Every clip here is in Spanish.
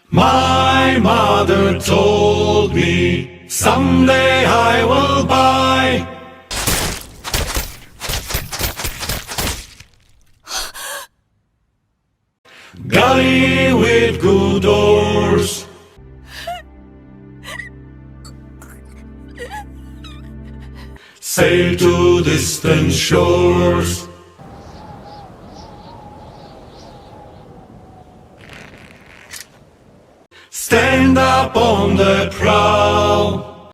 My mother told me someday I will buy. Gully with good doors. Sail to distant shores. Stand up on the prow.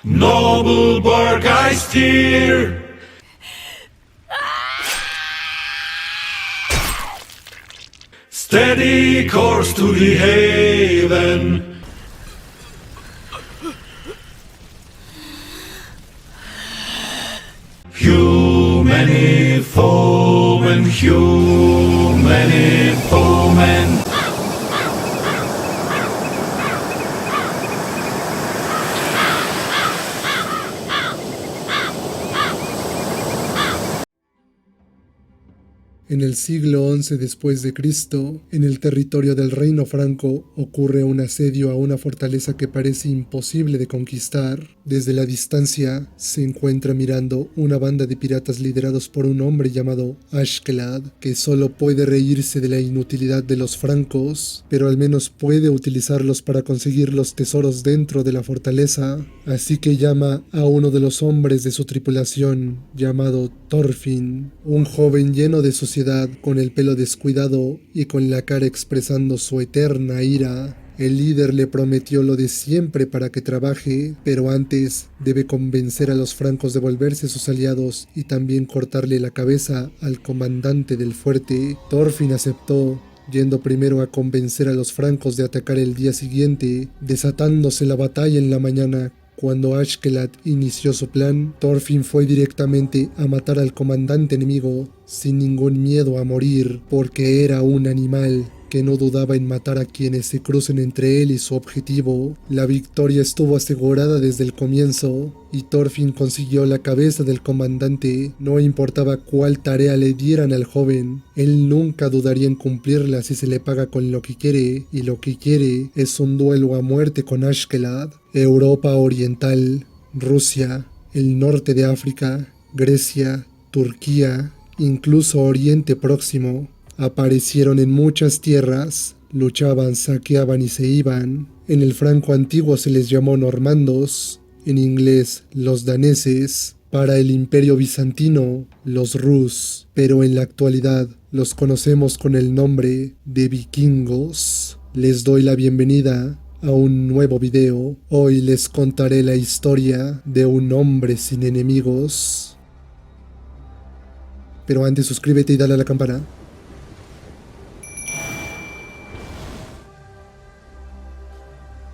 Noble bark I steer. Steady course to the haven. Many foemen, many foemen. En el siglo XI después de Cristo, en el territorio del Reino Franco, ocurre un asedio a una fortaleza que parece imposible de conquistar. Desde la distancia, se encuentra mirando una banda de piratas liderados por un hombre llamado Ashkelad, que solo puede reírse de la inutilidad de los francos, pero al menos puede utilizarlos para conseguir los tesoros dentro de la fortaleza. Así que llama a uno de los hombres de su tripulación, llamado Thorfinn, un joven lleno de suciedad, con el pelo descuidado y con la cara expresando su eterna ira. El líder le prometió lo de siempre para que trabaje, pero antes debe convencer a los francos de volverse sus aliados y también cortarle la cabeza al comandante del fuerte. Thorfinn aceptó, yendo primero a convencer a los francos de atacar el día siguiente, desatándose la batalla en la mañana. Cuando Ashkelad inició su plan, Thorfinn fue directamente a matar al comandante enemigo, sin ningún miedo a morir, porque era un animal que no dudaba en matar a quienes se crucen entre él y su objetivo. La victoria estuvo asegurada desde el comienzo, y Thorfinn consiguió la cabeza del comandante. No importaba cuál tarea le dieran al joven, él nunca dudaría en cumplirla si se le paga con lo que quiere, y lo que quiere es un duelo a muerte con Ashkelad. Europa Oriental, Rusia, el norte de África, Grecia, Turquía, incluso Oriente Próximo, aparecieron en muchas tierras, luchaban, saqueaban y se iban. En el franco antiguo se les llamó normandos, en inglés los daneses, para el imperio bizantino los rus, pero en la actualidad los conocemos con el nombre de vikingos. Les doy la bienvenida a un nuevo video. Hoy les contaré la historia de un hombre sin enemigos. Pero antes suscríbete y dale a la campana.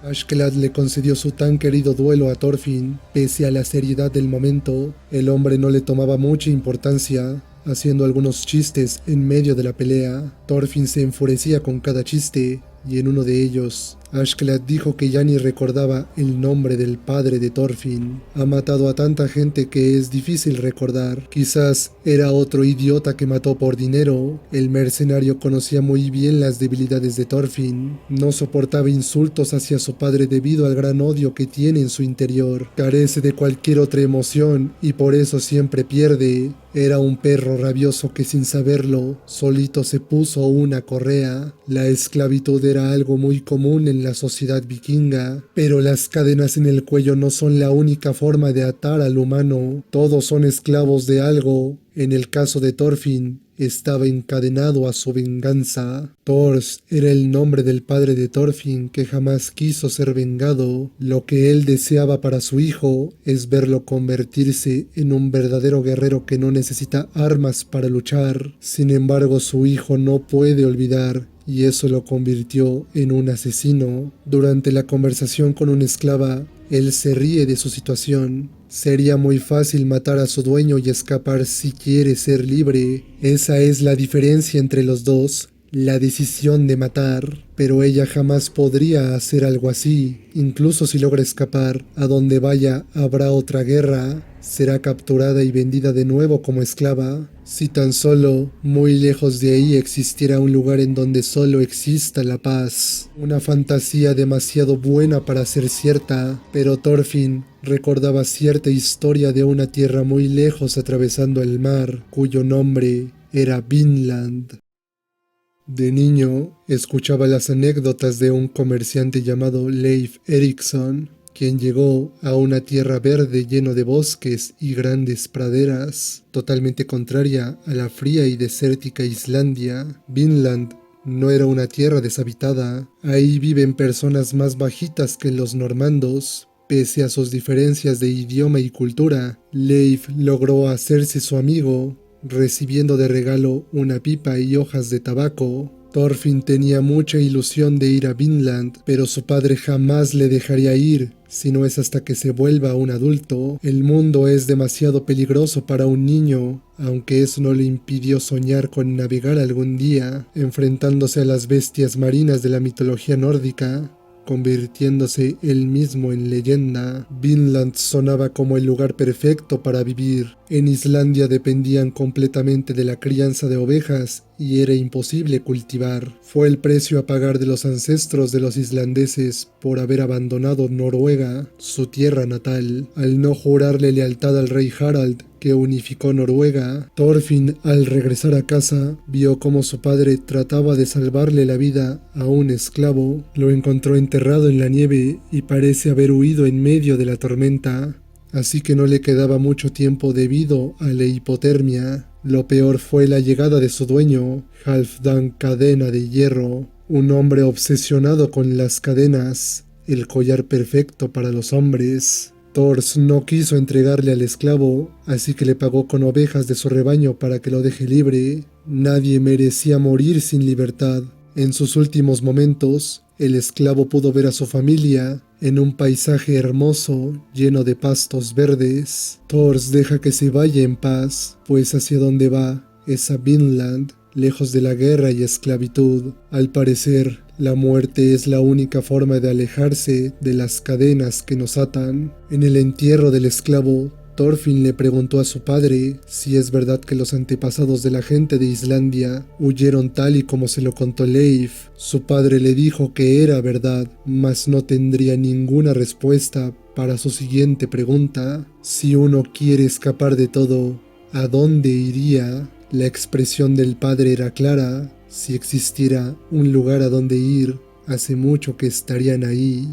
Ashkelad le concedió su tan querido duelo a Thorfinn. Pese a la seriedad del momento, el hombre no le tomaba mucha importancia, haciendo algunos chistes en medio de la pelea. Thorfinn se enfurecía con cada chiste, y en uno de ellos, Ashkelad dijo que ya ni recordaba el nombre del padre de Thorfinn. Ha matado a tanta gente que es difícil recordar. Quizás era otro idiota que mató por dinero. El mercenario conocía muy bien las debilidades de Thorfinn. No soportaba insultos hacia su padre debido al gran odio que tiene en su interior. Carece de cualquier otra emoción y por eso siempre pierde. Era un perro rabioso que sin saberlo, solito se puso una correa. La esclavitud era algo muy común en la sociedad vikinga, pero las cadenas en el cuello no son la única forma de atar al humano. Todos son esclavos de algo. En el caso de Thorfinn, estaba encadenado a su venganza. Thors era el nombre del padre de Thorfinn, que jamás quiso ser vengado. Lo que él deseaba para su hijo es verlo convertirse en un verdadero guerrero que no necesita armas para luchar. Sin embargo, su hijo no puede olvidar, y eso lo convirtió en un asesino. Durante la conversación con una esclava, él se ríe de su situación. Sería muy fácil matar a su dueño y escapar si quiere ser libre. Esa es la diferencia entre los dos, la decisión de matar. Pero ella jamás podría hacer algo así. Incluso si logra escapar, a donde vaya habrá otra guerra. será capturada y vendida de nuevo como esclava. Si tan solo, muy lejos de ahí, existiera un lugar en donde solo exista la paz. Una fantasía demasiado buena para ser cierta, pero Thorfinn recordaba cierta historia de una tierra muy lejos atravesando el mar, cuyo nombre era Vinland. De niño, escuchaba las anécdotas de un comerciante llamado Leif Erikson, quien llegó a una tierra verde lleno de bosques y grandes praderas, totalmente contraria a la fría y desértica Islandia. Vinland no era una tierra deshabitada, ahí viven personas más bajitas que los normandos. Pese a sus diferencias de idioma y cultura, Leif logró hacerse su amigo, recibiendo de regalo una pipa y hojas de tabaco. Thorfinn tenía mucha ilusión de ir a Vinland, pero su padre jamás le dejaría ir, si no es hasta que se vuelva un adulto. El mundo es demasiado peligroso para un niño, aunque eso no le impidió soñar con navegar algún día, enfrentándose a las bestias marinas de la mitología nórdica, convirtiéndose él mismo en leyenda. Vinland sonaba como el lugar perfecto para vivir. En Islandia dependían completamente de la crianza de ovejas y era imposible cultivar. Fue el precio a pagar de los ancestros de los islandeses por haber abandonado Noruega, su tierra natal, al no jurarle lealtad al rey Harald, que unificó Noruega. Thorfinn, al regresar a casa, vio cómo su padre trataba de salvarle la vida a un esclavo. Lo encontró enterrado en la nieve y parece haber huido en medio de la tormenta, así que no le quedaba mucho tiempo debido a la hipotermia. Lo peor fue la llegada de su dueño, Halfdan Cadena de Hierro, un hombre obsesionado con las cadenas, el collar perfecto para los hombres. Thors no quiso entregarle al esclavo, así que le pagó con ovejas de su rebaño para que lo deje libre. Nadie merecía morir sin libertad. En sus últimos momentos, el esclavo pudo ver a su familia en un paisaje hermoso, lleno de pastos verdes. Thors deja que se vaya en paz, pues hacia donde va es a Vinland, lejos de la guerra y esclavitud. Al parecer, la muerte es la única forma de alejarse de las cadenas que nos atan. En el entierro del esclavo, Thorfinn le preguntó a su padre si es verdad que los antepasados de la gente de Islandia huyeron tal y como se lo contó Leif. Su padre le dijo que era verdad, mas no tendría ninguna respuesta para su siguiente pregunta. Si uno quiere escapar de todo, ¿a dónde iría? La expresión del padre era clara. Si existiera un lugar a donde ir, hace mucho que estarían ahí.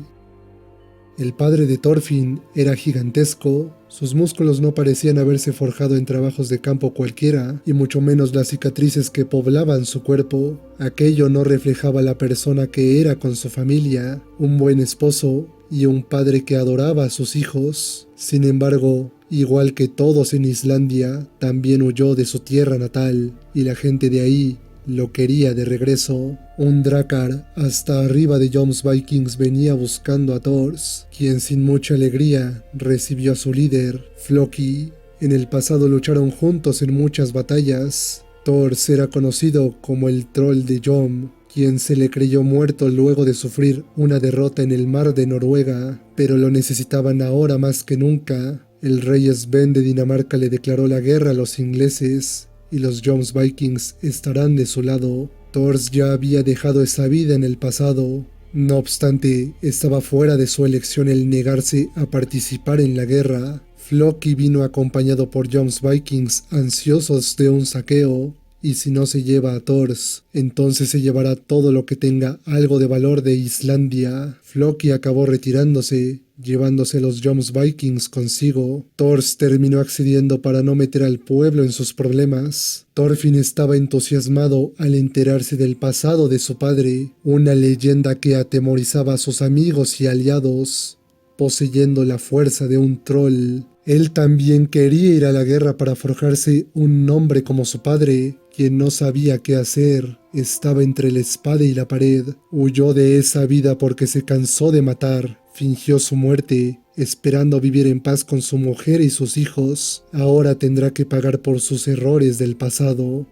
El padre de Thorfinn era gigantesco, sus músculos no parecían haberse forjado en trabajos de campo cualquiera, y mucho menos las cicatrices que poblaban su cuerpo. Aquello no reflejaba la persona que era con su familia, un buen esposo y un padre que adoraba a sus hijos. Sin embargo, igual que todos en Islandia, también huyó de su tierra natal, y la gente de ahí lo quería de regreso. Un Drakkar hasta arriba de Jomsvikings venía buscando a Thors, quien sin mucha alegría recibió a su líder, Floki. En el pasado lucharon juntos en muchas batallas. Thors era conocido como el troll de Jom, quien se le creyó muerto luego de sufrir una derrota en el mar de Noruega, pero lo necesitaban ahora más que nunca. El rey Sven de Dinamarca le declaró la guerra a los ingleses, y los Jomsvikings estarán de su lado. Thors ya había dejado esa vida en el pasado. No obstante, estaba fuera de su elección el negarse a participar en la guerra. Floki vino acompañado por Jomsvikings ansiosos de un saqueo, y si no se lleva a Thors, entonces se llevará todo lo que tenga algo de valor de Islandia. Floki acabó retirándose, llevándose a los Jomsvikings consigo. Thors terminó accediendo para no meter al pueblo en sus problemas. Thorfinn estaba entusiasmado al enterarse del pasado de su padre, una leyenda que atemorizaba a sus amigos y aliados, poseyendo la fuerza de un troll. Él también quería ir a la guerra para forjarse un nombre como su padre, quien no sabía qué hacer. Estaba entre la espada y la pared. Huyó de esa vida porque se cansó de matar. Fingió su muerte, esperando vivir en paz con su mujer y sus hijos. Ahora tendrá que pagar por sus errores del pasado.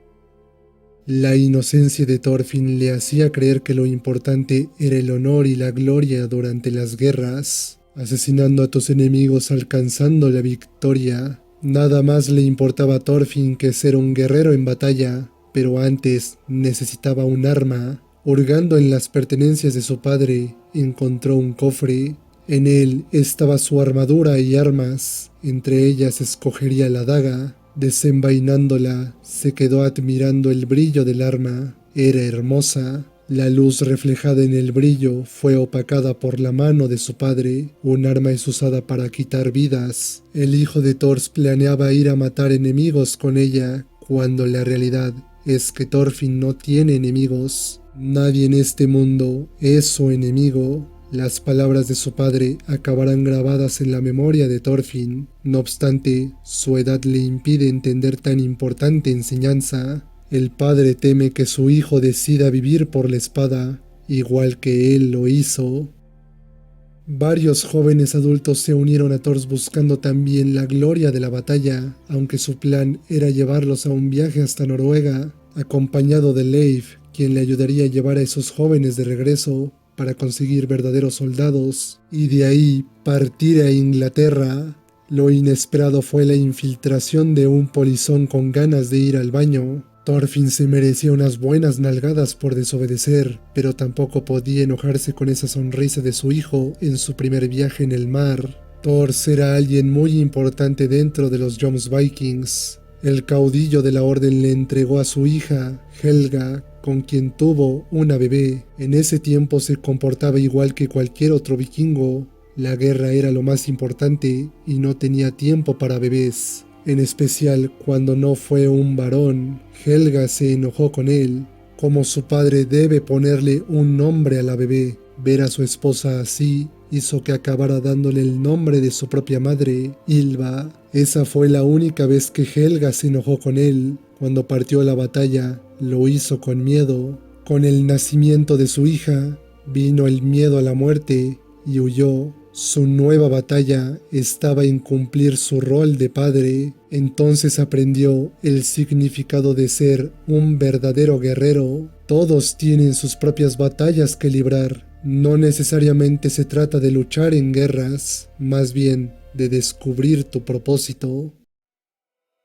La inocencia de Thorfinn le hacía creer que lo importante era el honor y la gloria durante las guerras. asesinando a tus enemigos, alcanzando la victoria. Nada más le importaba a Thorfinn que ser un guerrero en batalla, pero antes necesitaba un arma. Hurgando en las pertenencias de su padre, encontró un cofre. En él estaba su armadura y armas. Entre ellas escogería la daga. Desenvainándola, se quedó admirando el brillo del arma. Era hermosa. La luz reflejada en el brillo fue opacada por la mano de su padre. Un arma es usada para quitar vidas. El hijo de Thor planeaba ir a matar enemigos con ella, cuando la realidad es que Thorfinn no tiene enemigos. Nadie en este mundo es su enemigo. Las palabras de su padre acabarán grabadas en la memoria de Thorfinn. No obstante, su edad le impide entender tan importante enseñanza. El padre teme que su hijo decida vivir por la espada, igual que él lo hizo. Varios jóvenes adultos se unieron a Thor buscando también la gloria de la batalla, aunque su plan era llevarlos a un viaje hasta Noruega, acompañado de Leif, quien le ayudaría a llevar a esos jóvenes de regreso para conseguir verdaderos soldados, y de ahí partir a Inglaterra. Lo inesperado fue la infiltración de un polizón con ganas de ir al baño. Thorfinn se merecía unas buenas nalgadas por desobedecer, pero tampoco podía enojarse con esa sonrisa de su hijo en su primer viaje en el mar. Thor era alguien muy importante dentro de los Jomsvikings. El caudillo de la orden le entregó a su hija, Helga, con quien tuvo una bebé. En ese tiempo se comportaba igual que cualquier otro vikingo. La guerra era lo más importante y no tenía tiempo para bebés. En especial cuando no fue un varón. Helga se enojó con él. Como su padre debe ponerle un nombre a la bebé. Ver a su esposa así hizo que acabara dándole el nombre de su propia madre, Ylva. Esa fue la única vez que Helga se enojó con él. Cuando partió a la batalla, lo hizo con miedo. Con el nacimiento de su hija, vino el miedo a la muerte y huyó. Su nueva batalla estaba en cumplir su rol de padre. Entonces aprendió el significado de ser un verdadero guerrero. Todos tienen sus propias batallas que librar. No necesariamente se trata de luchar en guerras, más bien de descubrir tu propósito.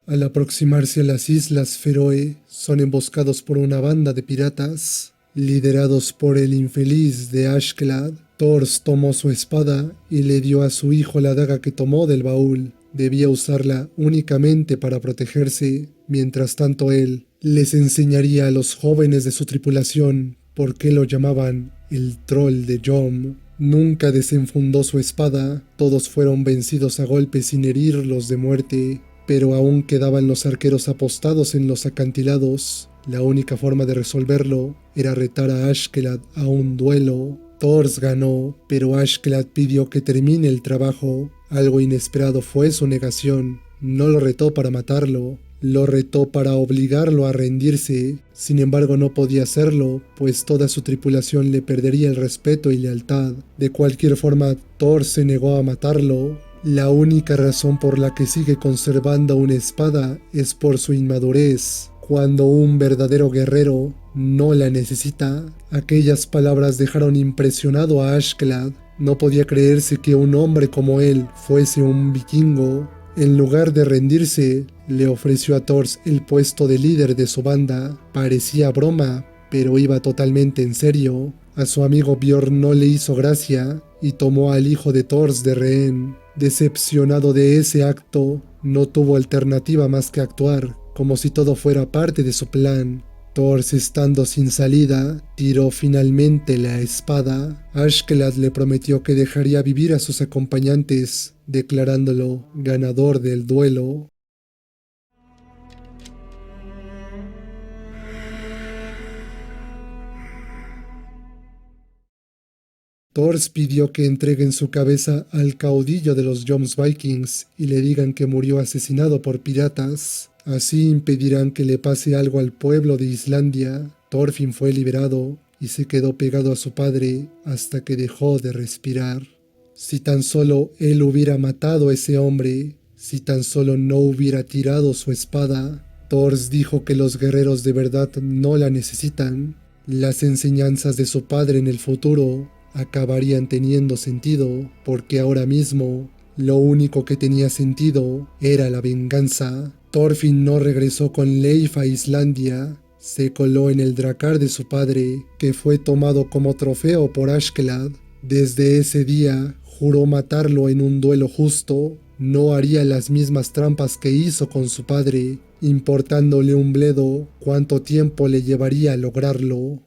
Al aproximarse a las islas Feroe, son emboscados por una banda de piratas. Liderados por el infeliz de Askeladd, Thor tomó su espada y le dio a su hijo la daga que tomó del baúl. Debía usarla únicamente para protegerse. Mientras tanto él les enseñaría a los jóvenes de su tripulación por qué lo llamaban el troll de Jom. Nunca desenfundó su espada. Todos fueron vencidos a golpes sin herirlos de muerte, pero aún quedaban los arqueros apostados en los acantilados. La única forma de resolverlo era retar a Askeladd a un duelo. Thor ganó, pero Askeladd pidió que termine el trabajo. Algo inesperado fue su negación. No lo retó para matarlo, lo retó para obligarlo a rendirse. Sin embargo, no podía hacerlo, pues toda su tripulación le perdería el respeto y lealtad. De cualquier forma, Thor se negó a matarlo. La única razón por la que sigue conservando una espada es por su inmadurez. Cuando un verdadero guerrero no la necesita. Aquellas palabras dejaron impresionado a Askeladd. No podía creerse que un hombre como él fuese un vikingo. En lugar de rendirse, le ofreció a Thor el puesto de líder de su banda. Parecía broma, pero iba totalmente en serio. A su amigo Bjorn no le hizo gracia y tomó al hijo de Thor de rehén. Decepcionado de ese acto, no tuvo alternativa más que actuar, como si todo fuera parte de su plan. Thor, estando sin salida, tiró finalmente la espada. Askeladd le prometió que dejaría vivir a sus acompañantes, declarándolo ganador del duelo. Thor pidió que entreguen su cabeza al caudillo de los Jomsvikings y le digan que murió asesinado por piratas. Así impedirán que le pase algo al pueblo de Islandia. Thorfinn fue liberado y se quedó pegado a su padre hasta que dejó de respirar. Si tan solo él hubiera matado a ese hombre, si tan solo no hubiera tirado su espada. Thor dijo que los guerreros de verdad no la necesitan. Las enseñanzas de su padre en el futuro acabarían teniendo sentido, porque ahora mismo lo único que tenía sentido era la venganza. Thorfinn no regresó con Leif a Islandia, se coló en el dracar de su padre, que fue tomado como trofeo por Askeladd. Desde ese día juró matarlo en un duelo justo. No haría las mismas trampas que hizo con su padre, importándole un bledo cuánto tiempo le llevaría a lograrlo.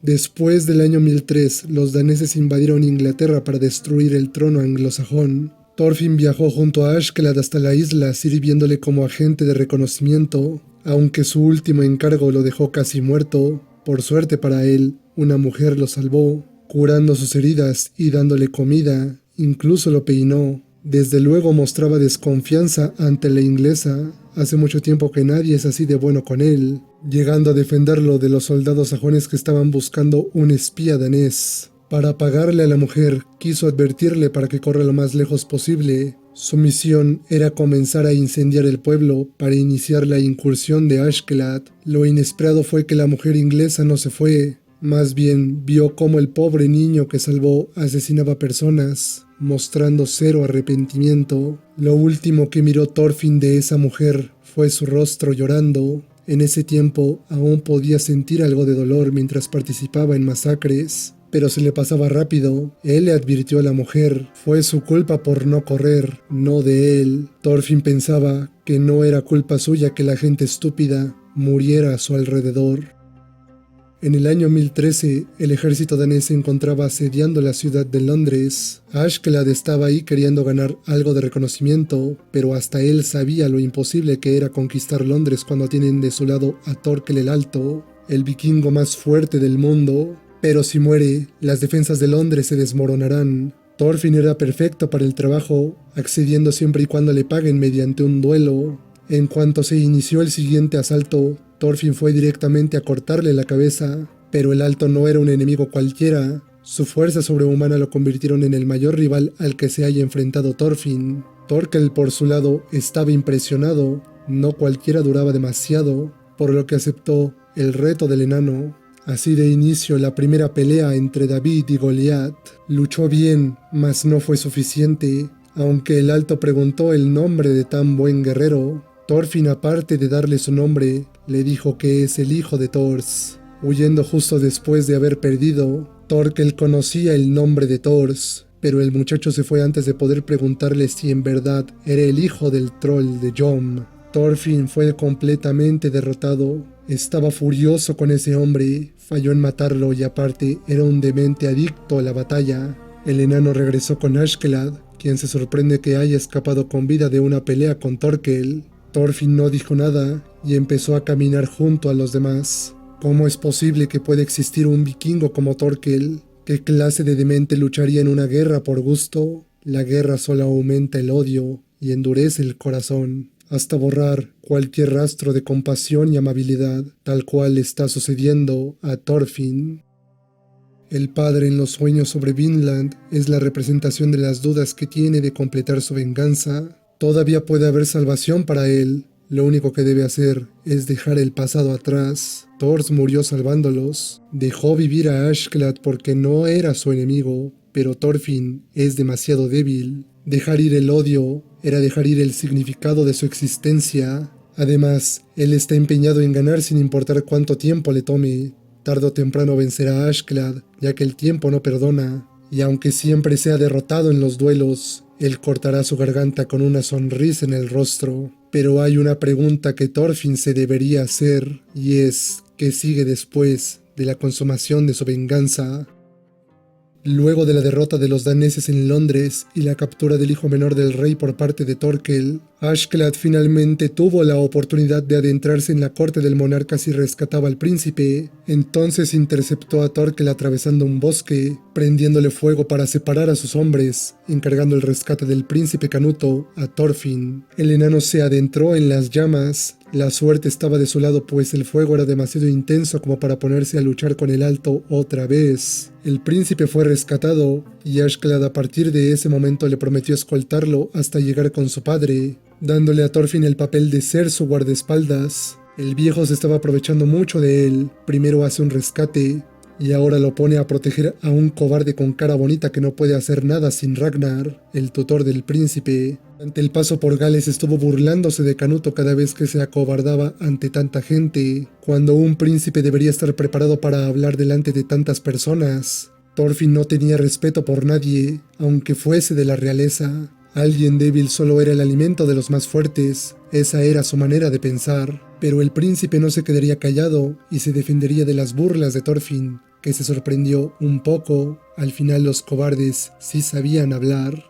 Después del año 1003, los daneses invadieron Inglaterra para destruir el trono anglosajón. Thorfinn viajó junto a Askeladd hasta la isla, sirviéndole como agente de reconocimiento, aunque su último encargo lo dejó casi muerto. Por suerte para él, una mujer lo salvó, curando sus heridas y dándole comida, incluso lo peinó. Desde luego mostraba desconfianza ante la inglesa. Hace mucho tiempo que nadie es así de bueno con él, llegando a defenderlo de los soldados sajones que estaban buscando un espía danés. Para pagarle a la mujer, quiso advertirle para que corra lo más lejos posible. Su misión era comenzar a incendiar el pueblo para iniciar la incursión de Askeladd. Lo inesperado fue que la mujer inglesa no se fue. Más bien vio cómo el pobre niño que salvó asesinaba personas, mostrando cero arrepentimiento. Lo último que miró Thorfinn de esa mujer fue su rostro llorando. En ese tiempo aún podía sentir algo de dolor mientras participaba en masacres, pero se le pasaba rápido. Él le advirtió a la mujer, fue su culpa por no correr, no de él. Thorfinn pensaba que no era culpa suya que la gente estúpida muriera a su alrededor. En el año 1013, el ejército danés se encontraba asediando la ciudad de Londres. Askeladd estaba ahí queriendo ganar algo de reconocimiento, pero hasta él sabía lo imposible que era conquistar Londres cuando tienen de su lado a Thorkel el Alto, el vikingo más fuerte del mundo. Pero si muere, las defensas de Londres se desmoronarán. Thorfinn era perfecto para el trabajo, accediendo siempre y cuando le paguen mediante un duelo. En cuanto se inició el siguiente asalto, Thorfinn fue directamente a cortarle la cabeza, pero el Alto no era un enemigo cualquiera. Su fuerza sobrehumana lo convirtieron en el mayor rival al que se haya enfrentado Thorfinn. Thorkel, por su lado, estaba impresionado. No cualquiera duraba demasiado, por lo que aceptó el reto del enano. Así de inicio la primera pelea entre David y Goliat. Luchó bien, mas no fue suficiente. Aunque el Alto preguntó el nombre de tan buen guerrero, Thorfinn, aparte de darle su nombre, le dijo que es el hijo de Thors. Huyendo justo después de haber perdido, Thorkel conocía el nombre de Thors, pero el muchacho se fue antes de poder preguntarle si en verdad era el hijo del troll de Jom. Thorfinn fue completamente derrotado. Estaba furioso con ese hombre, falló en matarlo y aparte era un demente adicto a la batalla. El enano regresó con Askeladd, quien se sorprende que haya escapado con vida de una pelea con Thorkel. Thorfinn no dijo nada y empezó a caminar junto a los demás. ¿Cómo es posible que pueda existir un vikingo como Thorkel? ¿Qué clase de demente lucharía en una guerra por gusto? La guerra solo aumenta el odio y endurece el corazón, hasta borrar cualquier rastro de compasión y amabilidad, tal cual está sucediendo a Thorfinn. El padre en los sueños sobre Vinland es la representación de las dudas que tiene de completar su venganza. Todavía puede haber salvación para él. Lo único que debe hacer es dejar el pasado atrás. Thors murió salvándolos. Dejó vivir a Askeladd porque no era su enemigo, pero Thorfinn es demasiado débil. Dejar ir el odio era dejar ir el significado de su existencia. Además, él está empeñado en ganar sin importar cuánto tiempo le tome. Tarde o temprano vencerá a Askeladd, ya que el tiempo no perdona. Y aunque siempre sea derrotado en los duelos, él cortará su garganta con una sonrisa en el rostro. Pero hay una pregunta que Thorfinn se debería hacer, y es, ¿qué sigue después de la consumación de su venganza? Luego de la derrota de los daneses en Londres y la captura del hijo menor del rey por parte de Thorkel, Askeladd finalmente tuvo la oportunidad de adentrarse en la corte del monarca si rescataba al príncipe. Entonces interceptó a Thorkel atravesando un bosque, prendiéndole fuego para separar a sus hombres, encargando el rescate del príncipe Canuto a Thorfinn. El enano se adentró en las llamas. La suerte estaba de su lado, pues el fuego era demasiado intenso como para ponerse a luchar con el Alto otra vez. El príncipe fue rescatado y Askeladd a partir de ese momento le prometió escoltarlo hasta llegar con su padre, dándole a Thorfinn el papel de ser su guardaespaldas. El viejo se estaba aprovechando mucho de él. Primero hace un rescate, y ahora lo pone a proteger a un cobarde con cara bonita que no puede hacer nada sin Ragnar, el tutor del príncipe. Ante el paso por Gales estuvo burlándose de Canuto cada vez que se acobardaba ante tanta gente, cuando un príncipe debería estar preparado para hablar delante de tantas personas. Thorfinn no tenía respeto por nadie, aunque fuese de la realeza. Alguien débil solo era el alimento de los más fuertes, esa era su manera de pensar. Pero el príncipe no se quedaría callado y se defendería de las burlas de Thorfinn, que se sorprendió un poco. Al final los cobardes sí sabían hablar.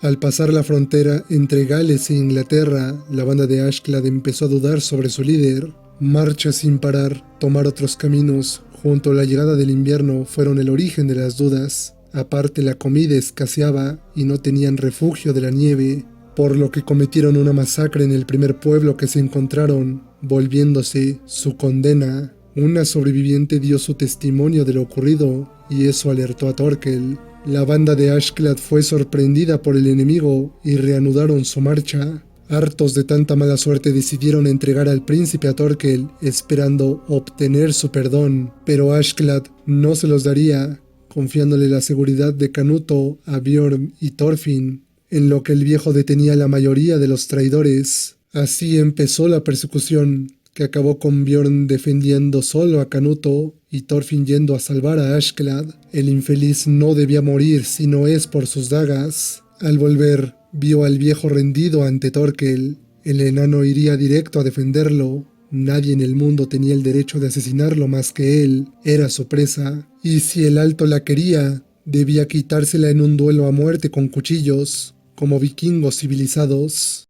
Al pasar la frontera entre Gales e Inglaterra, la banda de Ashclad empezó a dudar sobre su líder. Marcha sin parar, tomar otros caminos, junto a la llegada del invierno fueron el origen de las dudas. Aparte la comida escaseaba y no tenían refugio de la nieve, por lo que cometieron una masacre en el primer pueblo que se encontraron, volviéndose su condena. Una sobreviviente dio su testimonio de lo ocurrido y eso alertó a Thorkel. La banda de Ashclad fue sorprendida por el enemigo y reanudaron su marcha. Hartos de tanta mala suerte decidieron entregar al príncipe a Thorkel esperando obtener su perdón, pero Ashclad no se los daría, confiándole la seguridad de Canuto a Bjorn y Thorfinn, en lo que el viejo detenía a la mayoría de los traidores. Así empezó la persecución, que acabó con Bjorn defendiendo solo a Canuto y Thorfinn yendo a salvar a Ashclad. El infeliz no debía morir si no es por sus dagas. Al volver, vio al viejo rendido ante Thorkel. El enano iría directo a defenderlo. Nadie en el mundo tenía el derecho de asesinarlo más que él. Era su presa. Y si el alto la quería, debía quitársela en un duelo a muerte con cuchillos, como vikingos civilizados.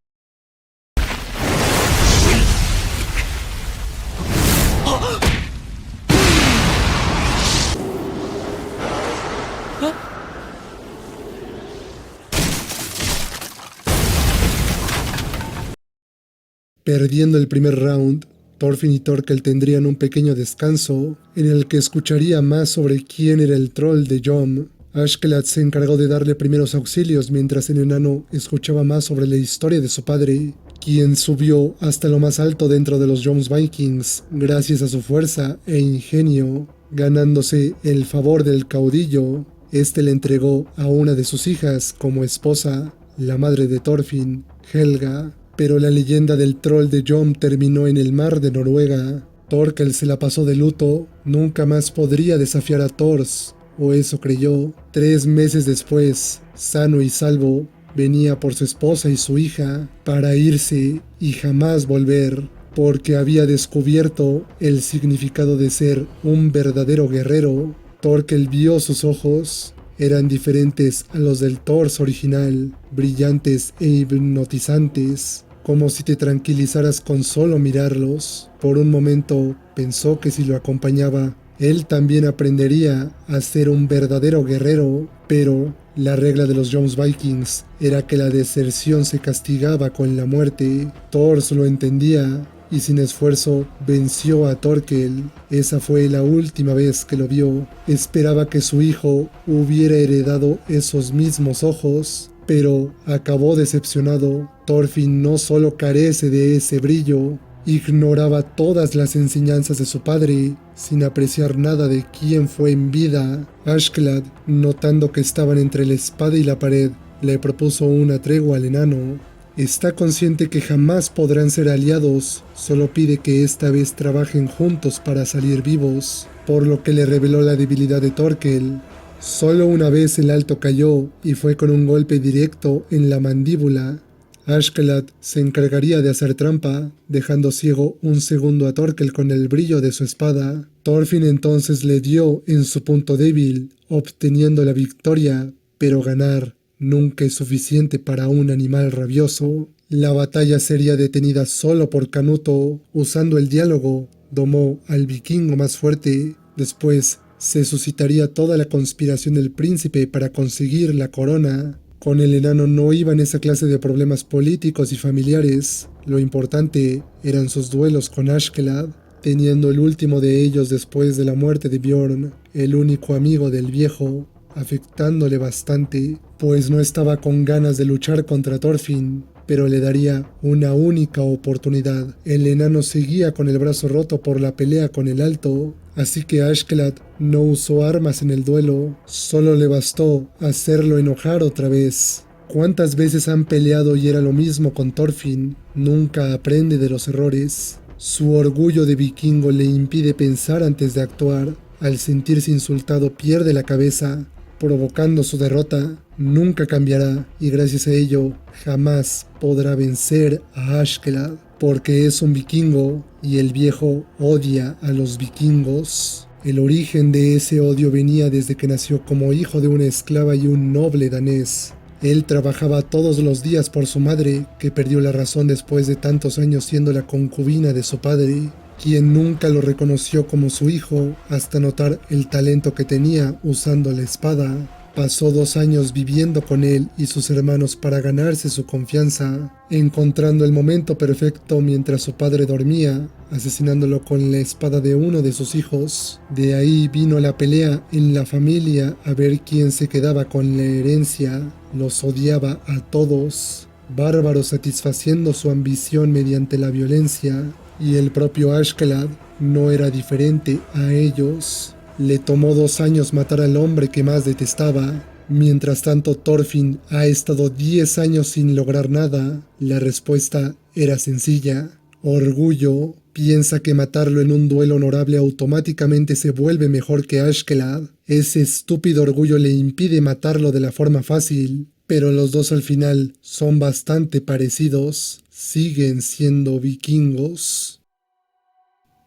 Perdiendo el primer round, Thorfinn y Thorkel tendrían un pequeño descanso, en el que escucharía más sobre quién era el troll de Jom. Ashclad se encargó de darle primeros auxilios mientras el enano escuchaba más sobre la historia de su padre, quien subió hasta lo más alto dentro de los Jomsvikings gracias a su fuerza e ingenio, ganándose el favor del caudillo. Este le entregó a una de sus hijas como esposa, la madre de Thorfinn, Helga. Pero la leyenda del troll de Jom terminó en el mar de Noruega. Thorkel se la pasó de luto, nunca más podría desafiar a Thors, o eso creyó. 3 meses después, sano y salvo, venía por su esposa y su hija para irse y jamás volver, porque había descubierto el significado de ser un verdadero guerrero. Thorkel vio sus ojos. Eran diferentes a los del Thors original, brillantes e hipnotizantes, como si te tranquilizaras con solo mirarlos. Por un momento pensó que si lo acompañaba, él también aprendería a ser un verdadero guerrero, pero la regla de los Jomsvikings era que la deserción se castigaba con la muerte. Thors lo entendía y sin esfuerzo venció a Thorkel. Esa fue la última vez que lo vio. Esperaba que su hijo hubiera heredado esos mismos ojos, pero acabó decepcionado. Thorfinn no solo carece de ese brillo, ignoraba todas las enseñanzas de su padre, sin apreciar nada de quién fue en vida. Ashclad, notando que estaban entre la espada y la pared, le propuso una tregua al enano. Está consciente que jamás podrán ser aliados, solo pide que esta vez trabajen juntos para salir vivos, por lo que le reveló la debilidad de Thorkel. Solo una vez el alto cayó y fue con un golpe directo en la mandíbula. Ashclad se encargaría de hacer trampa, dejando ciego un segundo a Thorkel con el brillo de su espada. Thorfinn entonces le dio en su punto débil, obteniendo la victoria, pero ganar nunca es suficiente para un animal rabioso. La batalla sería detenida solo por Canuto. Usando el diálogo, domó al vikingo más fuerte. Después se suscitaría toda la conspiración del príncipe para conseguir la corona. Con el enano no iban esa clase de problemas políticos y familiares. Lo importante eran sus duelos con Ashclad, teniendo el último de ellos después de la muerte de Bjorn, el único amigo del viejo, afectándole bastante, pues no estaba con ganas de luchar contra Thorfinn. pero le daría una única oportunidad. El enano seguía con el brazo roto por la pelea con el alto, así que Askeladd no usó armas en el duelo, solo le bastó hacerlo enojar otra vez. ¿Cuántas veces han peleado y era lo mismo con Thorfinn? Nunca aprende de los errores. Su orgullo de vikingo le impide pensar antes de actuar. Al sentirse insultado pierde la cabeza, provocando su derrota. Nunca cambiará y gracias a ello jamás podrá vencer a Askeladd, porque es un vikingo y el viejo odia a los vikingos. El origen de ese odio venía desde que nació como hijo de una esclava y un noble danés. Él trabajaba todos los días por su madre, que perdió la razón después de tantos años siendo la concubina de su padre, quien nunca lo reconoció como su hijo hasta notar el talento que tenía usando la espada. Pasó 2 años viviendo con él y sus hermanos para ganarse su confianza, encontrando el momento perfecto mientras su padre dormía, asesinándolo con la espada de uno de sus hijos. De ahí vino la pelea en la familia a ver quién se quedaba con la herencia. Los odiaba a todos, bárbaros satisfaciendo su ambición mediante la violencia, y el propio Askeladd no era diferente a ellos. Le tomó 2 años matar al hombre que más detestaba. Mientras tanto, Thorfinn ha estado 10 años sin lograr nada. La respuesta era sencilla: orgullo. Piensa que matarlo en un duelo honorable automáticamente se vuelve mejor que Askeladd. Ese estúpido orgullo le impide matarlo de la forma fácil. Pero los dos al final son bastante parecidos. Siguen siendo vikingos.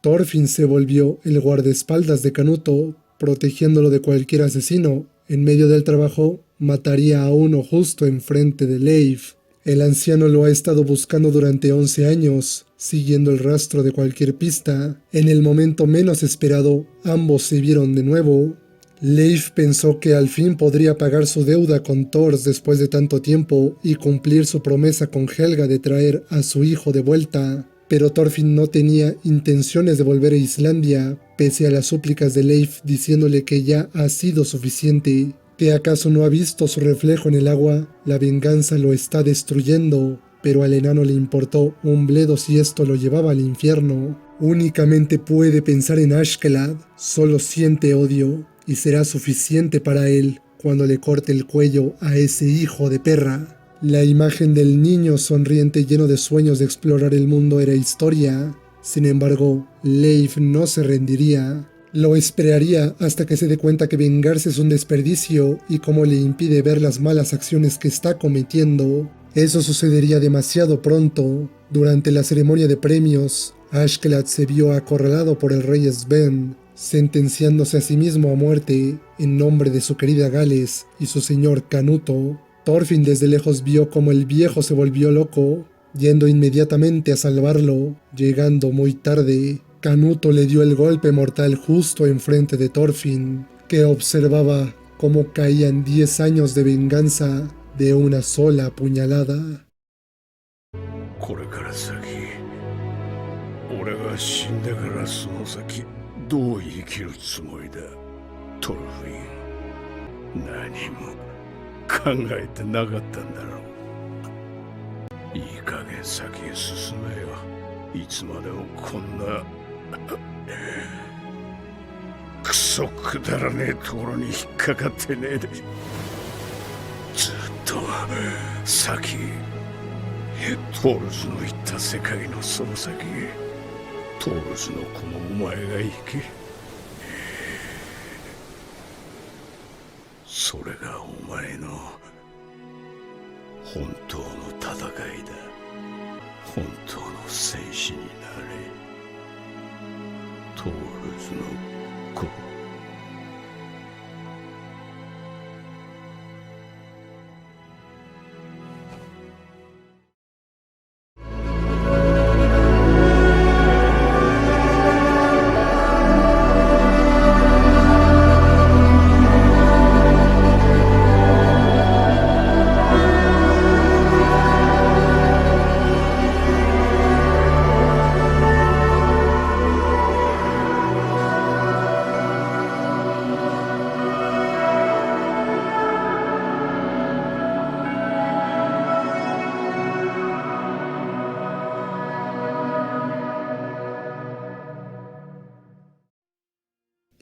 Thorfinn se volvió el guardaespaldas de Canuto, protegiéndolo de cualquier asesino. En medio del trabajo, mataría a uno justo enfrente de Leif. El anciano lo ha estado buscando durante 11 años, siguiendo el rastro de cualquier pista. En el momento menos esperado, ambos se vieron de nuevo. Leif pensó que al fin podría pagar su deuda con Thors después de tanto tiempo y cumplir su promesa con Helga de traer a su hijo de vuelta. Pero Thorfinn no tenía intenciones de volver a Islandia, pese a las súplicas de Leif diciéndole que ya ha sido suficiente. ¿Que acaso no ha visto su reflejo en el agua? La venganza lo está destruyendo, pero al enano le importó un bledo si esto lo llevaba al infierno. Únicamente puede pensar en Askeladd, solo siente odio, y será suficiente para él cuando le corte el cuello a ese hijo de perra. La imagen del niño sonriente lleno de sueños de explorar el mundo era historia. Sin embargo, Leif no se rendiría. Lo esperaría hasta que se dé cuenta que vengarse es un desperdicio y cómo le impide ver las malas acciones que está cometiendo. Eso sucedería demasiado pronto. Durante la ceremonia de premios, Askeladd se vio acorralado por el rey Sven, sentenciándose a sí mismo a muerte en nombre de su querida Gales y su señor Canuto. Thorfinn desde lejos vio cómo el viejo se volvió loco, yendo inmediatamente a salvarlo. Llegando muy tarde, Canuto le dio el golpe mortal justo enfrente de Thorfinn, que observaba cómo caían 10 años de venganza de una sola puñalada. これから先、俺が死んでからその先どう生きるつもりだ、トルフィン。何も考えてなかったんだろう。いい加減先へ進めよ。いつまでもこんなクソくだらねえところに引っかかってねえで、ずっと先へ。トールズの言った世界のその先へ、トールズの子もお前が行け。それがお前の本当の戦いだ。本当の戦士になれ。トールズの子。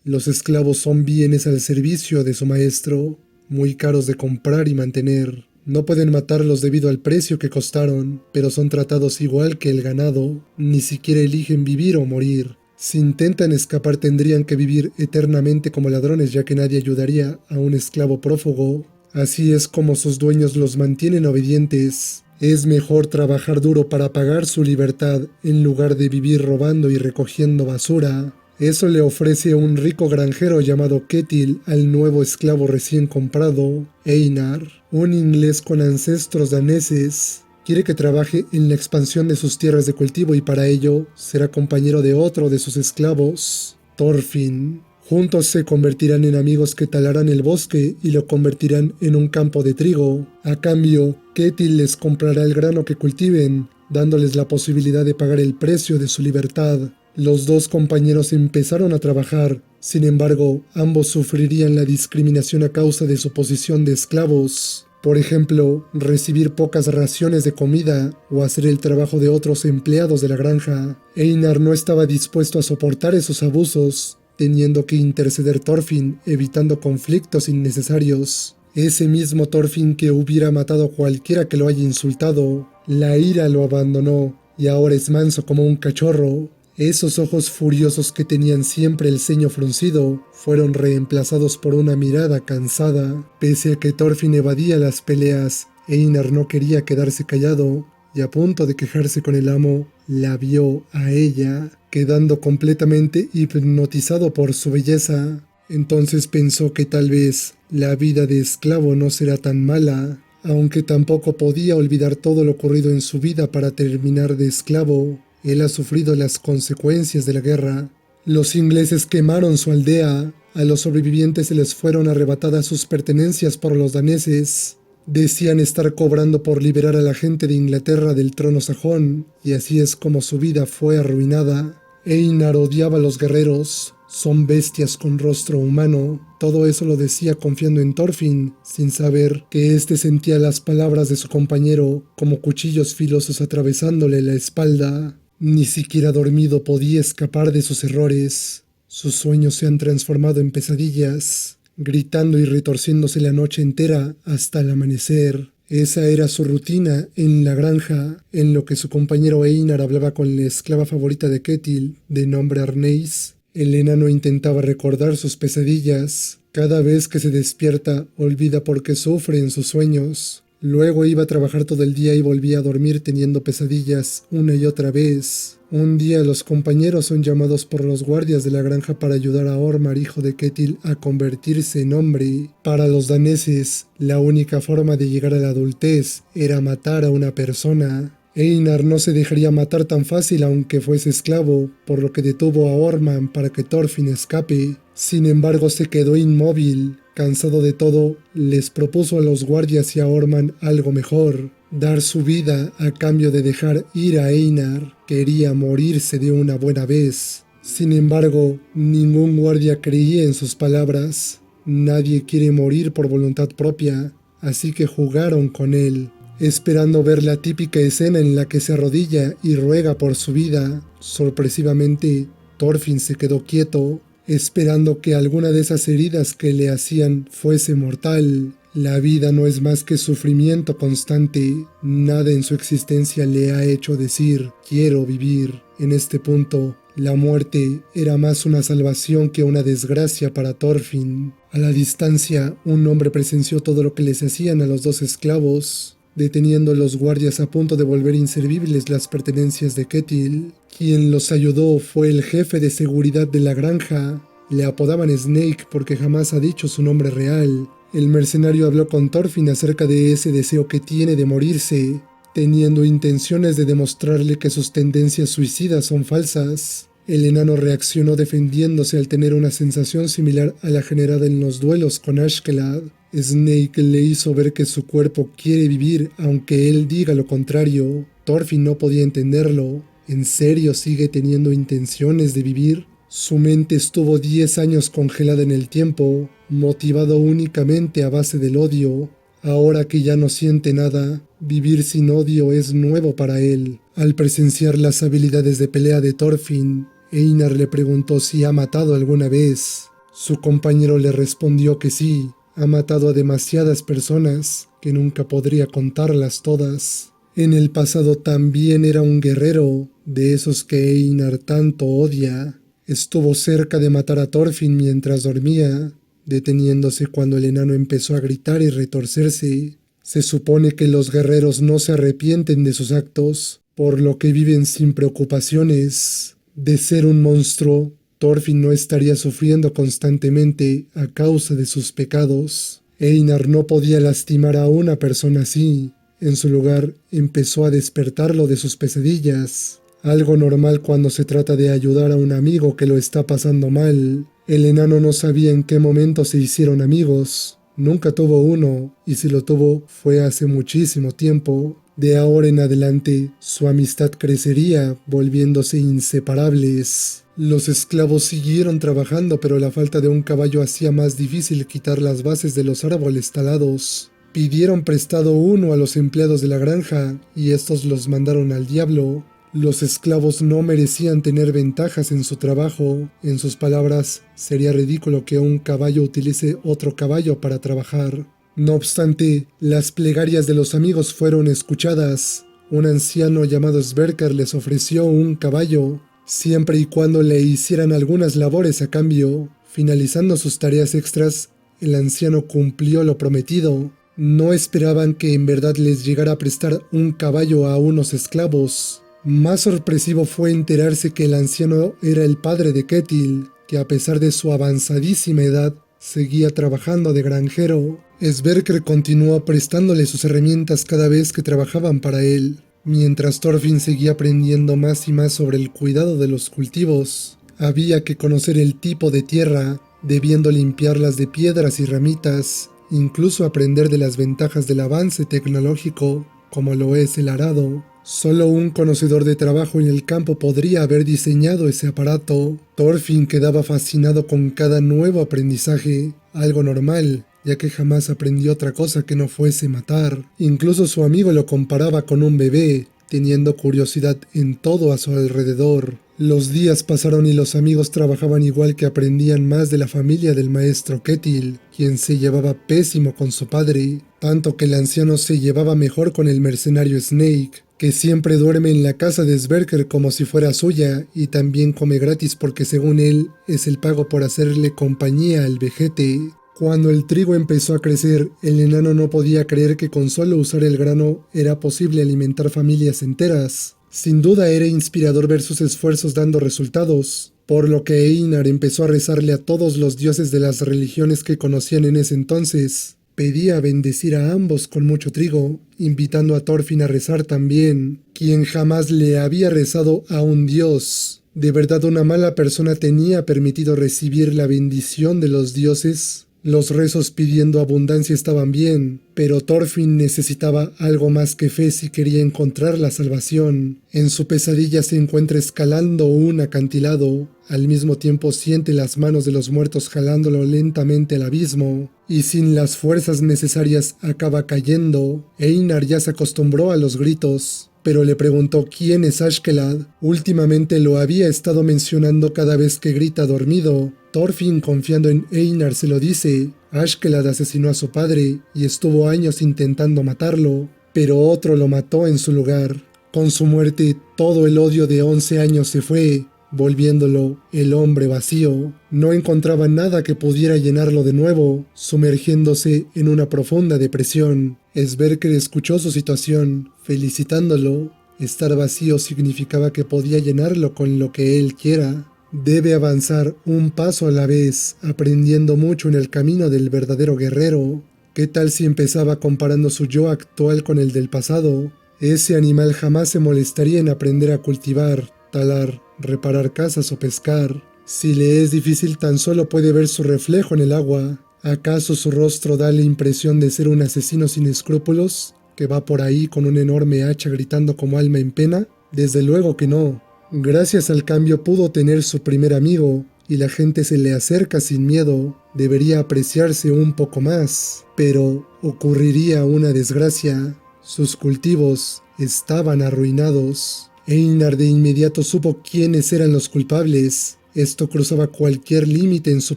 Los esclavos son bienes al servicio de su maestro, muy caros de comprar y mantener. No pueden matarlos debido al precio que costaron, pero son tratados igual que el ganado, ni siquiera eligen vivir o morir. Si intentan escapar tendrían que vivir eternamente como ladrones, ya que nadie ayudaría a un esclavo prófugo. Así es como sus dueños los mantienen obedientes. Es mejor trabajar duro para pagar su libertad en lugar de vivir robando y recogiendo basura. Eso le ofrece un rico granjero llamado Ketil al nuevo esclavo recién comprado, Einar, un inglés con ancestros daneses. Quiere que trabaje en la expansión de sus tierras de cultivo y para ello será compañero de otro de sus esclavos, Thorfinn. Juntos se convertirán en amigos que talarán el bosque y lo convertirán en un campo de trigo. A cambio, Ketil les comprará el grano que cultiven, dándoles la posibilidad de pagar el precio de su libertad. Los dos compañeros empezaron a trabajar, sin embargo, ambos sufrirían la discriminación a causa de su posición de esclavos. Por ejemplo, recibir pocas raciones de comida o hacer el trabajo de otros empleados de la granja. Einar no estaba dispuesto a soportar esos abusos, teniendo que interceder Thorfinn, evitando conflictos innecesarios. Ese mismo Thorfinn que hubiera matado a cualquiera que lo haya insultado. La ira lo abandonó y ahora es manso como un cachorro. Esos ojos furiosos que tenían siempre el ceño fruncido fueron reemplazados por una mirada cansada. Pese a que Thorfinn evadía las peleas, Einar no quería quedarse callado y a punto de quejarse con el amo, la vio a ella, quedando completamente hipnotizado por su belleza. Entonces pensó que tal vez la vida de esclavo no será tan mala, aunque tampoco podía olvidar todo lo ocurrido en su vida para terminar de esclavo. Él ha sufrido las consecuencias de la guerra. Los ingleses quemaron su aldea. A los sobrevivientes se les fueron arrebatadas sus pertenencias por los daneses. Decían estar cobrando por liberar a la gente de Inglaterra del trono sajón, y así es como su vida fue arruinada. Einar odiaba a los guerreros. Son bestias con rostro humano. Todo eso lo decía confiando en Thorfinn, sin saber que éste sentía las palabras de su compañero como cuchillos filosos atravesándole la espalda. Ni siquiera dormido podía escapar de sus errores. Sus sueños se han transformado en pesadillas, gritando y retorciéndose la noche entera hasta el amanecer. Esa era su rutina en la granja, en lo que su compañero Einar hablaba con la esclava favorita de Ketil, de nombre Arneis. El enano intentaba recordar sus pesadillas. Cada vez que se despierta, olvida por qué sufre en sus sueños. Luego iba a trabajar todo el día y volvía a dormir teniendo pesadillas una y otra vez. Un día los compañeros son llamados por los guardias de la granja para ayudar a Ormar, hijo de Ketil, a convertirse en hombre. Para los daneses, la única forma de llegar a la adultez era matar a una persona. Einar no se dejaría matar tan fácil aunque fuese esclavo, por lo que detuvo a Orman para que Thorfinn escape. Sin embargo, se quedó inmóvil. Cansado de todo, les propuso a los guardias y a Orman algo mejor: dar su vida a cambio de dejar ir a Einar. Quería morirse de una buena vez. Sin embargo, ningún guardia creía en sus palabras. Nadie quiere morir por voluntad propia, así que jugaron con él, esperando ver la típica escena en la que se arrodilla y ruega por su vida. Sorpresivamente, Thorfinn se quedó quieto, esperando que alguna de esas heridas que le hacían fuese mortal. La vida no es más que sufrimiento constante. Nada en su existencia le ha hecho decir «quiero vivir». En este punto, la muerte era más una salvación que una desgracia para Thorfinn. A la distancia, un hombre presenció todo lo que les hacían a los dos esclavos, deteniendo a los guardias a punto de volver inservibles las pertenencias de Ketil. Quien los ayudó fue el jefe de seguridad de la granja. Le apodaban Snake porque jamás ha dicho su nombre real. El mercenario habló con Thorfinn acerca de ese deseo que tiene de morirse, teniendo intenciones de demostrarle que sus tendencias suicidas son falsas. El enano reaccionó defendiéndose al tener una sensación similar a la generada en los duelos con Ashkelad. Snake le hizo ver que su cuerpo quiere vivir aunque él diga lo contrario. Thorfinn no podía entenderlo. ¿En serio sigue teniendo intenciones de vivir? Su mente estuvo 10 años congelada en el tiempo, motivado únicamente a base del odio. Ahora que ya no siente nada, vivir sin odio es nuevo para él. Al presenciar las habilidades de pelea de Thorfinn, Einar le preguntó si ha matado alguna vez. Su compañero le respondió que sí, ha matado a demasiadas personas, que nunca podría contarlas todas. En el pasado también era un guerrero, de esos que Einar tanto odia. Estuvo cerca de matar a Thorfinn mientras dormía, deteniéndose cuando el enano empezó a gritar y retorcerse. Se supone que los guerreros no se arrepienten de sus actos, por lo que viven sin preocupaciones. De ser un monstruo, Thorfinn no estaría sufriendo constantemente a causa de sus pecados. Einar no podía lastimar a una persona así. En su lugar, empezó a despertarlo de sus pesadillas. Algo normal cuando se trata de ayudar a un amigo que lo está pasando mal. El enano no sabía en qué momento se hicieron amigos. Nunca tuvo uno, y si lo tuvo fue hace muchísimo tiempo. De ahora en adelante, su amistad crecería, volviéndose inseparables. Los esclavos siguieron trabajando, pero la falta de un caballo hacía más difícil quitar las bases de los árboles talados. Pidieron prestado uno a los empleados de la granja, y estos los mandaron al diablo. Los esclavos no merecían tener ventajas en su trabajo. En sus palabras, sería ridículo que un caballo utilice otro caballo para trabajar. No obstante, las plegarias de los amigos fueron escuchadas. Un anciano llamado Sverker les ofreció un caballo, siempre y cuando le hicieran algunas labores a cambio. Finalizando sus tareas extras, el anciano cumplió lo prometido. No esperaban que en verdad les llegara a prestar un caballo a unos esclavos. Más sorpresivo fue enterarse que el anciano era el padre de Ketil, que a pesar de su avanzadísima edad, seguía trabajando de granjero. Sverker continuó prestándole sus herramientas cada vez que trabajaban para él, mientras Thorfinn seguía aprendiendo más y más sobre el cuidado de los cultivos. Había que conocer el tipo de tierra, debiendo limpiarlas de piedras y ramitas, incluso aprender de las ventajas del avance tecnológico, como lo es el arado. Solo un conocedor de trabajo en el campo podría haber diseñado ese aparato. Thorfinn quedaba fascinado con cada nuevo aprendizaje, algo normal, ya que jamás aprendió otra cosa que no fuese matar. Incluso su amigo lo comparaba con un bebé, teniendo curiosidad en todo a su alrededor. Los días pasaron y los amigos trabajaban igual que aprendían más de la familia del maestro Ketil, quien se llevaba pésimo con su padre, tanto que el anciano se llevaba mejor con el mercenario Snake, que siempre duerme en la casa de Sverker como si fuera suya y también come gratis porque según él es el pago por hacerle compañía al vejete. Cuando el trigo empezó a crecer, el enano no podía creer que con solo usar el grano era posible alimentar familias enteras. Sin duda era inspirador ver sus esfuerzos dando resultados, por lo que Einar empezó a rezarle a todos los dioses de las religiones que conocían en ese entonces. Pedía bendecir a ambos con mucho trigo, invitando a Thorfinn a rezar también, quien jamás le había rezado a un dios. ¿De verdad una mala persona tenía permitido recibir la bendición de los dioses? Los rezos pidiendo abundancia estaban bien, pero Thorfinn necesitaba algo más que fe si quería encontrar la salvación. En su pesadilla se encuentra escalando un acantilado, al mismo tiempo siente las manos de los muertos jalándolo lentamente al abismo, y sin las fuerzas necesarias acaba cayendo. Einar ya se acostumbró a los gritos, pero le preguntó quién es Ashkelad. Últimamente lo había estado mencionando cada vez que grita dormido. Thorfinn, confiando en Einar, se lo dice. Ashkelad asesinó a su padre y estuvo años intentando matarlo, pero otro lo mató en su lugar. Con su muerte, todo el odio de 11 años se fue, volviéndolo el hombre vacío. No encontraba nada que pudiera llenarlo de nuevo, sumergiéndose en una profunda depresión. Sverker escuchó su situación, felicitándolo. Estar vacío significaba que podía llenarlo con lo que él quiera. Debe avanzar un paso a la vez, aprendiendo mucho en el camino del verdadero guerrero. ¿Qué tal si empezaba comparando su yo actual con el del pasado? Ese animal jamás se molestaría en aprender a cultivar, talar, reparar casas o pescar. Si le es difícil, tan solo puede ver su reflejo en el agua. ¿Acaso su rostro da la impresión de ser un asesino sin escrúpulos, que va por ahí con una enorme hacha gritando como alma en pena? Desde luego que no. Gracias al cambio pudo tener su primer amigo, y la gente se le acerca sin miedo. Debería apreciarse un poco más, pero ocurriría una desgracia. Sus cultivos estaban arruinados. Einar de inmediato supo quiénes eran los culpables. Esto cruzaba cualquier límite en su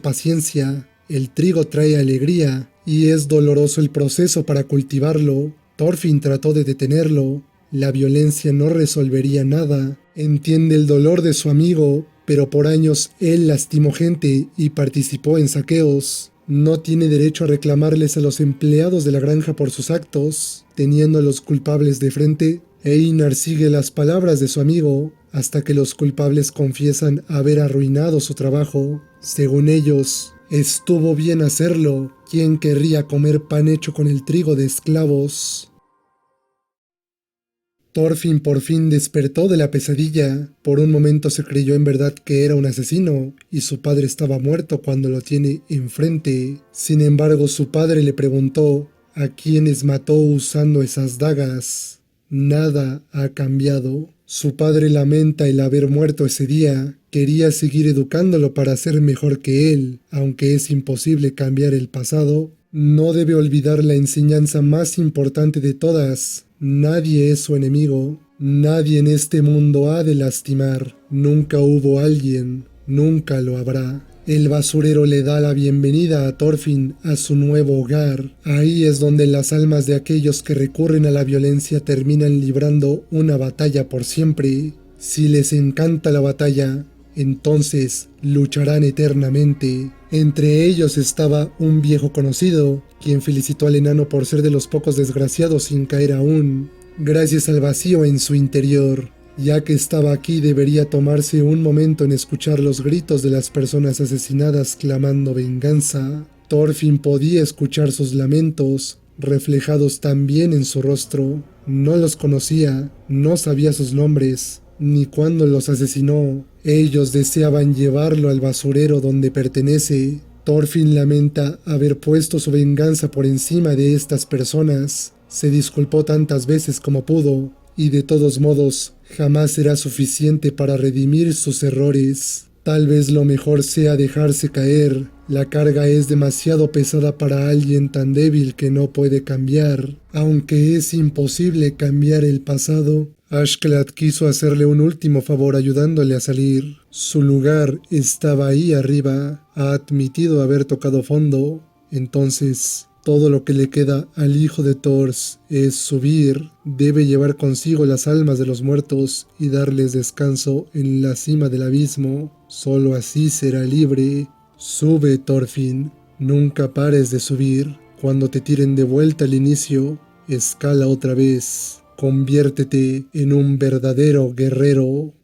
paciencia. El trigo trae alegría y es doloroso el proceso para cultivarlo. Thorfinn trató de detenerlo. La violencia no resolvería nada. Entiende el dolor de su amigo, pero por años él lastimó gente y participó en saqueos. No tiene derecho a reclamarles a los empleados de la granja por sus actos. Teniendo a los culpables de frente, Einar sigue las palabras de su amigo hasta que los culpables confiesan haber arruinado su trabajo. Según ellos, estuvo bien hacerlo. ¿Quién querría comer pan hecho con el trigo de esclavos? Thorfinn por fin despertó de la pesadilla. Por un momento se creyó en verdad que era un asesino y su padre estaba muerto cuando lo tiene enfrente. Sin embargo, su padre le preguntó a quiénes mató usando esas dagas. Nada ha cambiado. Su padre lamenta el haber muerto ese día. Quería seguir educándolo para ser mejor que él, aunque es imposible cambiar el pasado. No debe olvidar la enseñanza más importante de todas. Nadie es su enemigo. Nadie en este mundo ha de lastimar. Nunca hubo alguien. Nunca lo habrá. El basurero le da la bienvenida a Thorfinn a su nuevo hogar. Ahí es donde las almas de aquellos que recurren a la violencia terminan librando una batalla por siempre. Si les encanta la batalla, entonces lucharán eternamente. Entre ellos estaba un viejo conocido, quien felicitó al enano por ser de los pocos desgraciados sin caer aún, gracias al vacío en su interior. Ya que estaba aquí, debería tomarse un momento en escuchar los gritos de las personas asesinadas clamando venganza. Thorfinn podía escuchar sus lamentos, reflejados también en su rostro. No los conocía, no sabía sus nombres, ni cuándo los asesinó. Ellos deseaban llevarlo al basurero donde pertenece. Thorfinn lamenta haber puesto su venganza por encima de estas personas. Se disculpó tantas veces como pudo, y de todos modos, jamás será suficiente para redimir sus errores. Tal vez lo mejor sea dejarse caer. La carga es demasiado pesada para alguien tan débil que no puede cambiar. Aunque es imposible cambiar el pasado, Askeladd quiso hacerle un último favor ayudándole a salir. Su lugar estaba ahí arriba. Ha admitido haber tocado fondo. Entonces, todo lo que le queda al hijo de Thor es subir. Debe llevar consigo las almas de los muertos y darles descanso en la cima del abismo. Solo así será libre. Sube, Thorfinn. Nunca pares de subir. Cuando te tiren de vuelta al inicio, escala otra vez. Conviértete en un verdadero guerrero.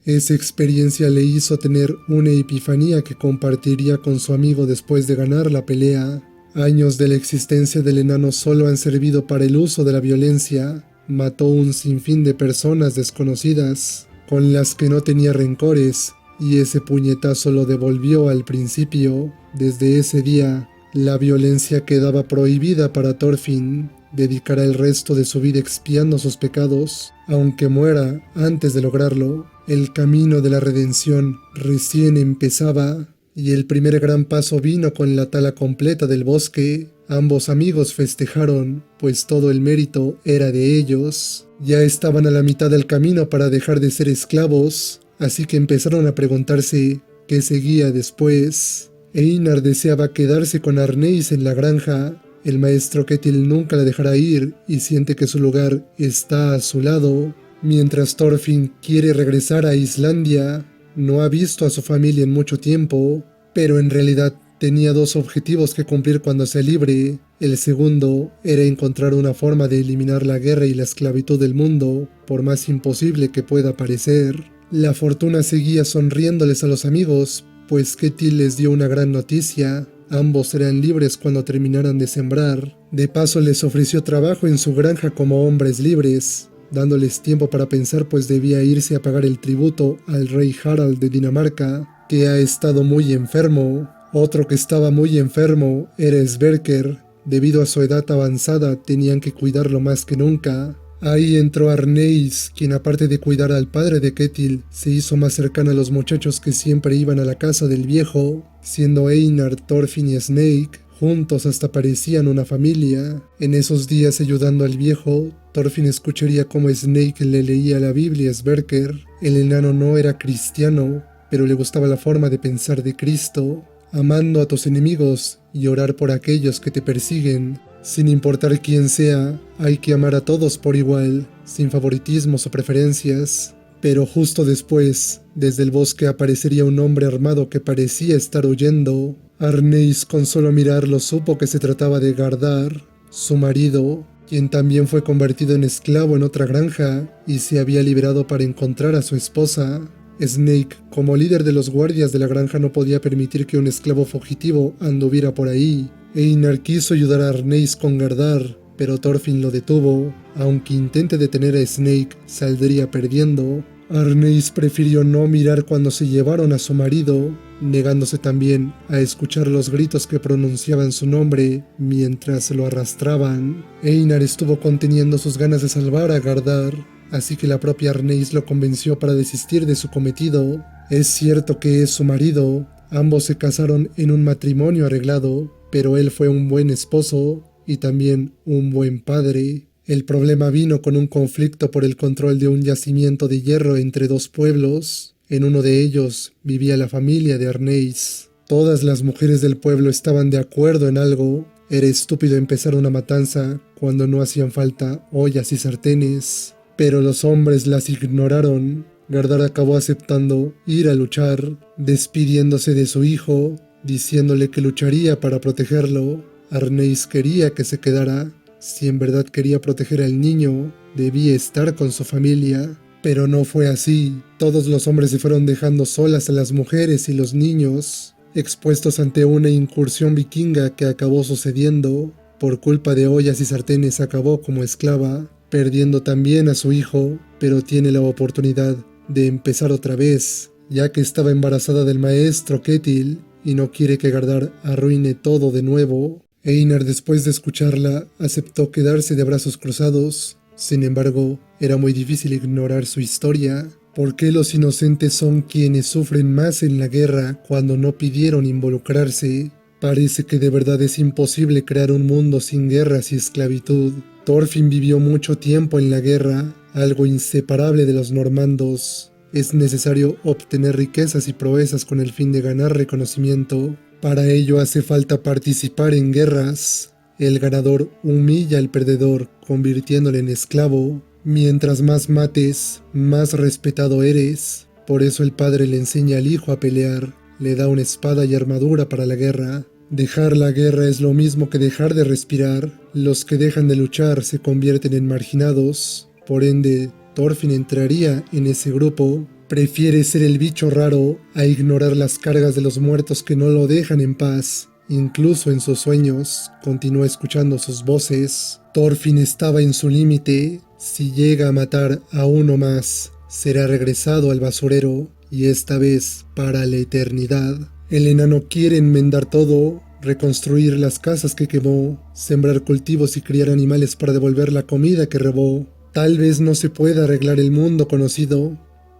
Esa experiencia le hizo tener una epifanía que compartiría con su amigo después de ganar la pelea. Años de la existencia del enano solo han servido para el uso de la violencia. Mató un sinfín de personas desconocidas, con las que no tenía rencores, y ese puñetazo lo devolvió al principio. Desde ese día, la violencia quedaba prohibida para Thorfinn. Dedicará el resto de su vida expiando sus pecados, aunque muera antes de lograrlo. El camino de la redención recién empezaba, y el primer gran paso vino con la tala completa del bosque. Ambos amigos festejaron, pues todo el mérito era de ellos. Ya estaban a la mitad del camino para dejar de ser esclavos, así que empezaron a preguntarse qué seguía después. Einar deseaba quedarse con Arneis en la granja. El maestro Ketil nunca la dejará ir y siente que su lugar está a su lado. Mientras Thorfinn quiere regresar a Islandia, no ha visto a su familia en mucho tiempo, pero en realidad tenía dos objetivos que cumplir cuando sea libre. El segundo era encontrar una forma de eliminar la guerra y la esclavitud del mundo, por más imposible que pueda parecer. La fortuna seguía sonriéndoles a los amigos, pues Ketil les dio una gran noticia. Ambos serán libres cuando terminaran de sembrar. De paso les ofreció trabajo en su granja como hombres libres, dándoles tiempo para pensar, pues debía irse a pagar el tributo al rey Harald de Dinamarca, que ha estado muy enfermo. Otro que estaba muy enfermo era Sverker. Debido a su edad avanzada, tenían que cuidarlo más que nunca. Ahí entró Arneis, quien aparte de cuidar al padre de Ketil, se hizo más cercana a los muchachos que siempre iban a la casa del viejo, siendo Einar, Thorfinn y Snake, juntos hasta parecían una familia. En esos días ayudando al viejo, Thorfinn escucharía cómo Snake le leía la Biblia a Sverker. El enano no era cristiano, pero le gustaba la forma de pensar de Cristo, amando a tus enemigos y orar por aquellos que te persiguen. Sin importar quién sea, hay que amar a todos por igual, sin favoritismos o preferencias. Pero justo después, desde el bosque aparecería un hombre armado que parecía estar huyendo. Arneis con solo mirarlo supo que se trataba de Gardar, su marido, quien también fue convertido en esclavo en otra granja y se había liberado para encontrar a su esposa. Snake, como líder de los guardias de la granja, no podía permitir que un esclavo fugitivo anduviera por ahí. Einar quiso ayudar a Arneis con Gardar, pero Thorfinn lo detuvo. Aunque intente detener a Snake, saldría perdiendo. Arneis prefirió no mirar cuando se llevaron a su marido, negándose también a escuchar los gritos que pronunciaban su nombre mientras lo arrastraban. Einar estuvo conteniendo sus ganas de salvar a Gardar, así que la propia Arneis lo convenció para desistir de su cometido. Es cierto que es su marido, ambos se casaron en un matrimonio arreglado, pero él fue un buen esposo y también un buen padre. El problema vino con un conflicto por el control de un yacimiento de hierro entre dos pueblos. En uno de ellos vivía la familia de Arneis. Todas las mujeres del pueblo estaban de acuerdo en algo. Era estúpido empezar una matanza cuando no hacían falta ollas y sartenes. Pero los hombres las ignoraron. Gardar acabó aceptando ir a luchar, despidiéndose de su hijo, diciéndole que lucharía para protegerlo. Arneis quería que se quedara. Si en verdad quería proteger al niño, debía estar con su familia. Pero no fue así. Todos los hombres se fueron dejando solas a las mujeres y los niños, expuestos ante una incursión vikinga que acabó sucediendo. Por culpa de ollas y sartenes acabó como esclava, perdiendo también a su hijo, pero tiene la oportunidad de empezar otra vez, ya que estaba embarazada del maestro Ketil y no quiere que Gardar arruine todo de nuevo. Einar, después de escucharla, aceptó quedarse de brazos cruzados. Sin embargo, era muy difícil ignorar su historia. ¿Por qué los inocentes son quienes sufren más en la guerra cuando no pidieron involucrarse? Parece que de verdad es imposible crear un mundo sin guerras y esclavitud. Thorfinn vivió mucho tiempo en la guerra, algo inseparable de los normandos. Es necesario obtener riquezas y proezas con el fin de ganar reconocimiento. Para ello hace falta participar en guerras. El ganador humilla al perdedor, convirtiéndole en esclavo. Mientras más mates, más respetado eres. Por eso el padre le enseña al hijo a pelear. Le da una espada y armadura para la guerra. Dejar la guerra es lo mismo que dejar de respirar. Los que dejan de luchar se convierten en marginados. Por ende, Thorfinn entraría en ese grupo. Prefiere ser el bicho raro a ignorar las cargas de los muertos que no lo dejan en paz. Incluso en sus sueños, continúa escuchando sus voces. Thorfinn estaba en su límite. Si llega a matar a uno más, será regresado al basurero, y esta vez para la eternidad. El enano quiere enmendar todo, reconstruir las casas que quemó, sembrar cultivos y criar animales para devolver la comida que robó. Tal vez no se pueda arreglar el mundo conocido,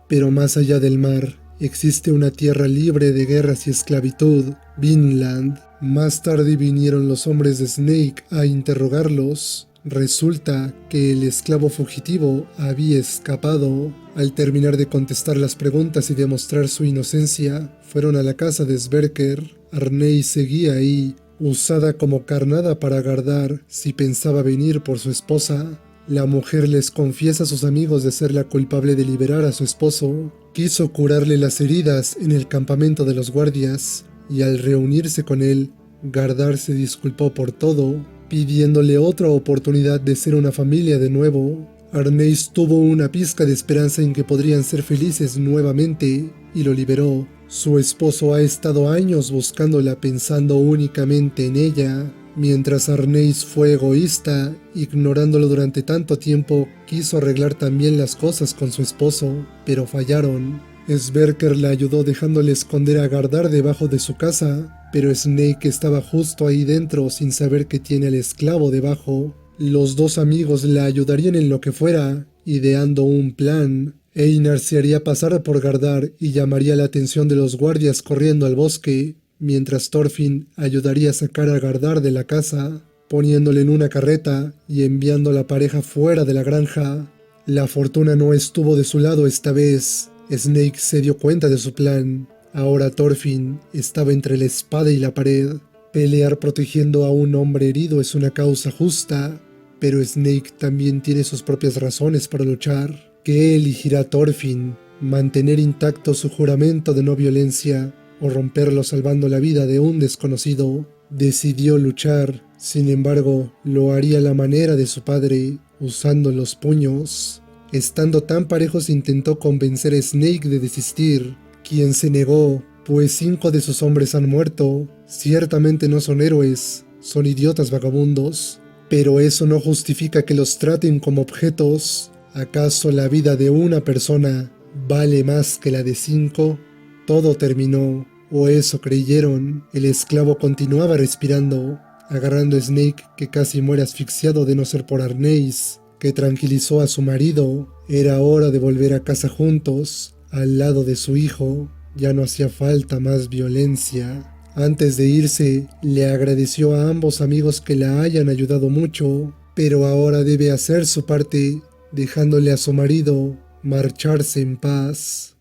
pero más allá del mar, existe una tierra libre de guerras y esclavitud, Vinland. Más tarde vinieron los hombres de Snake a interrogarlos. Resulta que el esclavo fugitivo había escapado. Al terminar de contestar las preguntas y demostrar su inocencia, fueron a la casa de Sverker. Arneis seguía ahí, usada como carnada para Gardar si pensaba venir por su esposa. La mujer les confiesa a sus amigos de ser la culpable de liberar a su esposo. Quiso curarle las heridas en el campamento de los guardias, y al reunirse con él, Gardar se disculpó por todo, pidiéndole otra oportunidad de ser una familia de nuevo. Arneis tuvo una pizca de esperanza en que podrían ser felices nuevamente, y lo liberó. Su esposo ha estado años buscándola pensando únicamente en ella. Mientras Arneis fue egoísta, ignorándolo durante tanto tiempo, quiso arreglar también las cosas con su esposo, pero fallaron. Sverker la ayudó dejándole esconder a Gardar debajo de su casa, pero Snake estaba justo ahí dentro sin saber que tiene al esclavo debajo. Los dos amigos la ayudarían en lo que fuera, ideando un plan. Einar se haría pasar por Gardar y llamaría la atención de los guardias corriendo al bosque, mientras Thorfinn ayudaría a sacar a Gardar de la casa, poniéndole en una carreta y enviando a la pareja fuera de la granja. La fortuna no estuvo de su lado esta vez. Snake se dio cuenta de su plan. Ahora Thorfinn estaba entre la espada y la pared. Pelear protegiendo a un hombre herido es una causa justa, pero Snake también tiene sus propias razones para luchar. ¿Qué elegirá Thorfinn? ¿Mantener intacto su juramento de no violencia o romperlo salvando la vida de un desconocido? Decidió luchar, sin embargo, lo haría a la manera de su padre, usando los puños. Estando tan parejos intentó convencer a Snake de desistir, quien se negó, pues 5 de sus hombres han muerto. Ciertamente no son héroes, son idiotas vagabundos, pero eso no justifica que los traten como objetos. ¿Acaso la vida de una persona vale más que la de 5? Todo terminó, o eso creyeron. El esclavo continuaba respirando, agarrando a Snake, que casi muere asfixiado de no ser por Arneis, que tranquilizó a su marido. Era hora de volver a casa juntos, al lado de su hijo. Ya no hacía falta más violencia. Antes de irse, le agradeció a ambos amigos que la hayan ayudado mucho, pero ahora debe hacer su parte, dejándole a su marido marcharse en paz.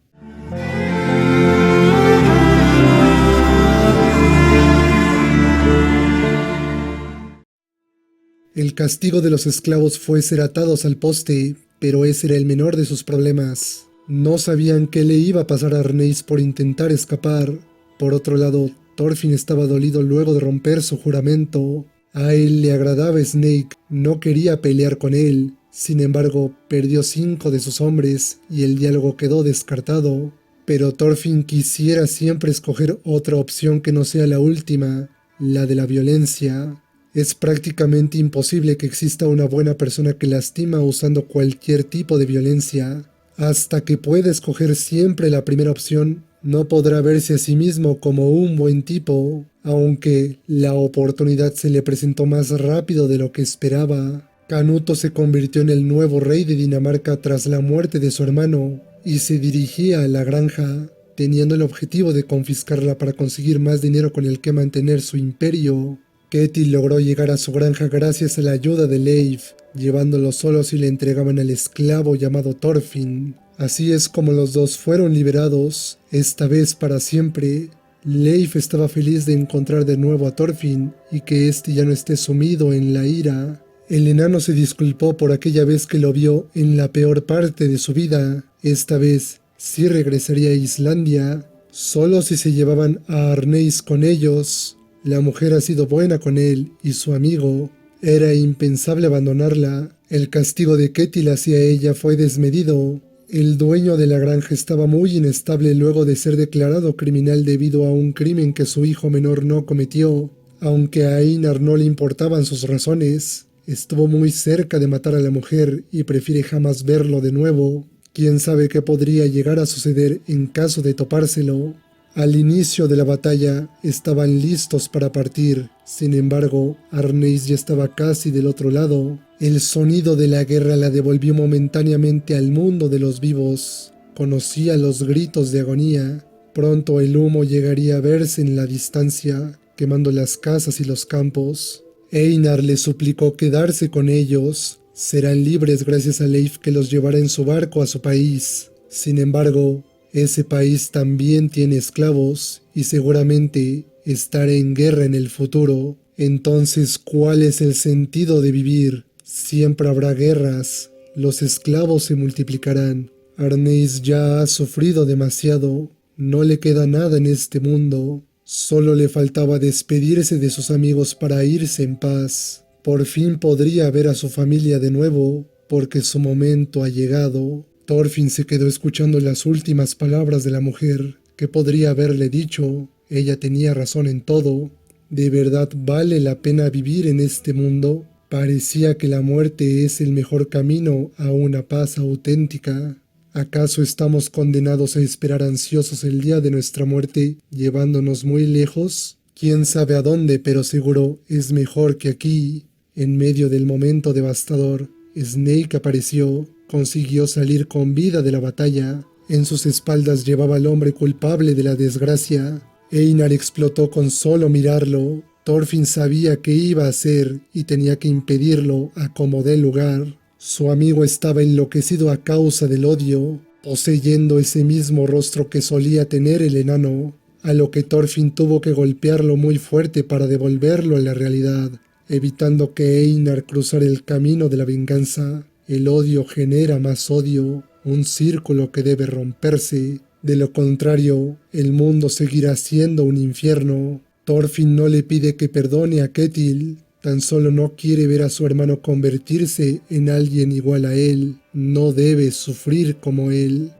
El castigo de los esclavos fue ser atados al poste, pero ese era el menor de sus problemas. No sabían qué le iba a pasar a Arneis por intentar escapar. Por otro lado, Thorfinn estaba dolido luego de romper su juramento. A él le agradaba Snake, no quería pelear con él. Sin embargo, perdió 5 de sus hombres y el diálogo quedó descartado. Pero Thorfinn quisiera siempre escoger otra opción que no sea la última, la de la violencia. Es prácticamente imposible que exista una buena persona que lastima usando cualquier tipo de violencia. Hasta que pueda escoger siempre la primera opción, no podrá verse a sí mismo como un buen tipo, aunque la oportunidad se le presentó más rápido de lo que esperaba. Canuto se convirtió en el nuevo rey de Dinamarca tras la muerte de su hermano y se dirigía a la granja, teniendo el objetivo de confiscarla para conseguir más dinero con el que mantener su imperio. Ketil logró llegar a su granja gracias a la ayuda de Leif, llevándolos solos y le entregaban al esclavo llamado Thorfinn. Así es como los dos fueron liberados, esta vez para siempre. Leif estaba feliz de encontrar de nuevo a Thorfinn y que éste ya no esté sumido en la ira. El enano se disculpó por aquella vez que lo vio en la peor parte de su vida. Esta vez sí regresaría a Islandia, solo si se llevaban a Arneis con ellos. La mujer ha sido buena con él y su amigo. Era impensable abandonarla. El castigo de Ketil hacia ella fue desmedido. El dueño de la granja estaba muy inestable luego de ser declarado criminal debido a un crimen que su hijo menor no cometió. Aunque a Einar no le importaban sus razones, estuvo muy cerca de matar a la mujer y prefiere jamás verlo de nuevo. ¿Quién sabe qué podría llegar a suceder en caso de topárselo? Al inicio de la batalla estaban listos para partir, sin embargo, Arneis ya estaba casi del otro lado. El sonido de la guerra la devolvió momentáneamente al mundo de los vivos. Conocía los gritos de agonía. Pronto el humo llegaría a verse en la distancia, quemando las casas y los campos. Einar le suplicó quedarse con ellos. Serán libres gracias a Leif que los llevará en su barco a su país. Sin embargo, ese país también tiene esclavos y seguramente estará en guerra en el futuro. Entonces, ¿cuál es el sentido de vivir? Siempre habrá guerras. Los esclavos se multiplicarán. Arneis ya ha sufrido demasiado. No le queda nada en este mundo. Solo le faltaba despedirse de sus amigos para irse en paz. Por fin podría ver a su familia de nuevo, porque su momento ha llegado. Thorfinn se quedó escuchando las últimas palabras de la mujer. ¿Qué podría haberle dicho? Ella tenía razón en todo. ¿De verdad vale la pena vivir en este mundo? Parecía que la muerte es el mejor camino a una paz auténtica. ¿Acaso estamos condenados a esperar ansiosos el día de nuestra muerte, llevándonos muy lejos? Quién sabe a dónde, pero seguro es mejor que aquí. En medio del momento devastador, Snake apareció, consiguió salir con vida de la batalla. En sus espaldas llevaba al hombre culpable de la desgracia. Einar explotó con solo mirarlo. Thorfinn sabía qué iba a hacer y tenía que impedirlo a como dé lugar. Su amigo estaba enloquecido a causa del odio, poseyendo ese mismo rostro que solía tener el enano, a lo que Thorfinn tuvo que golpearlo muy fuerte para devolverlo a la realidad, evitando que Einar cruzara el camino de la venganza. El odio genera más odio, un círculo que debe romperse. De lo contrario, el mundo seguirá siendo un infierno. Thorfinn no le pide que perdone a Ketil, tan solo no quiere ver a su hermano convertirse en alguien igual a él. No debe sufrir como él.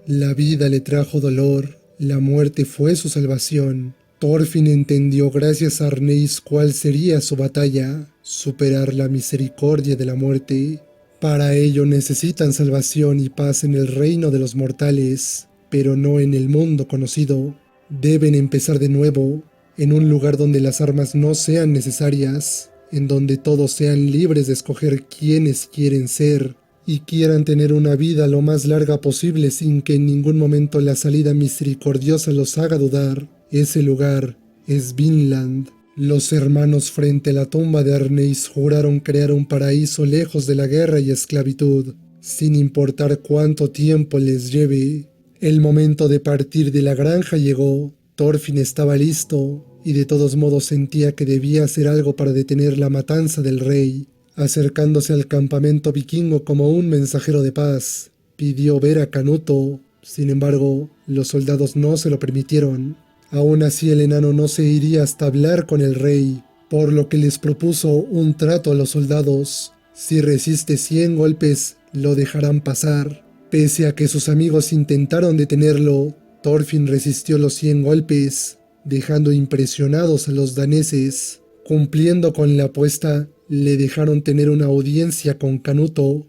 La vida le trajo dolor, la muerte fue su salvación. Thorfinn entendió gracias a Arneis cuál sería su batalla: superar la misericordia de la muerte. Para ello necesitan salvación y paz en el reino de los mortales, pero no en el mundo conocido. Deben empezar de nuevo, en un lugar donde las armas no sean necesarias, en donde todos sean libres de escoger quiénes quieren ser y quieran tener una vida lo más larga posible sin que en ningún momento la salida misericordiosa los haga dudar. Ese lugar es Vinland. Los hermanos frente a la tumba de Arneis juraron crear un paraíso lejos de la guerra y esclavitud, sin importar cuánto tiempo les lleve. El momento de partir de la granja llegó. Thorfinn estaba listo, y de todos modos sentía que debía hacer algo para detener la matanza del rey. Acercándose al campamento vikingo como un mensajero de paz, pidió ver a Canuto. Sin embargo, los soldados no se lo permitieron. Aún así, el enano no se iría hasta hablar con el rey, por lo que les propuso un trato a los soldados. Si resiste 100 golpes, lo dejarán pasar. Pese a que sus amigos intentaron detenerlo, Thorfinn resistió los 100 golpes, dejando impresionados a los daneses. Cumpliendo con la apuesta, le dejaron tener una audiencia con Canuto.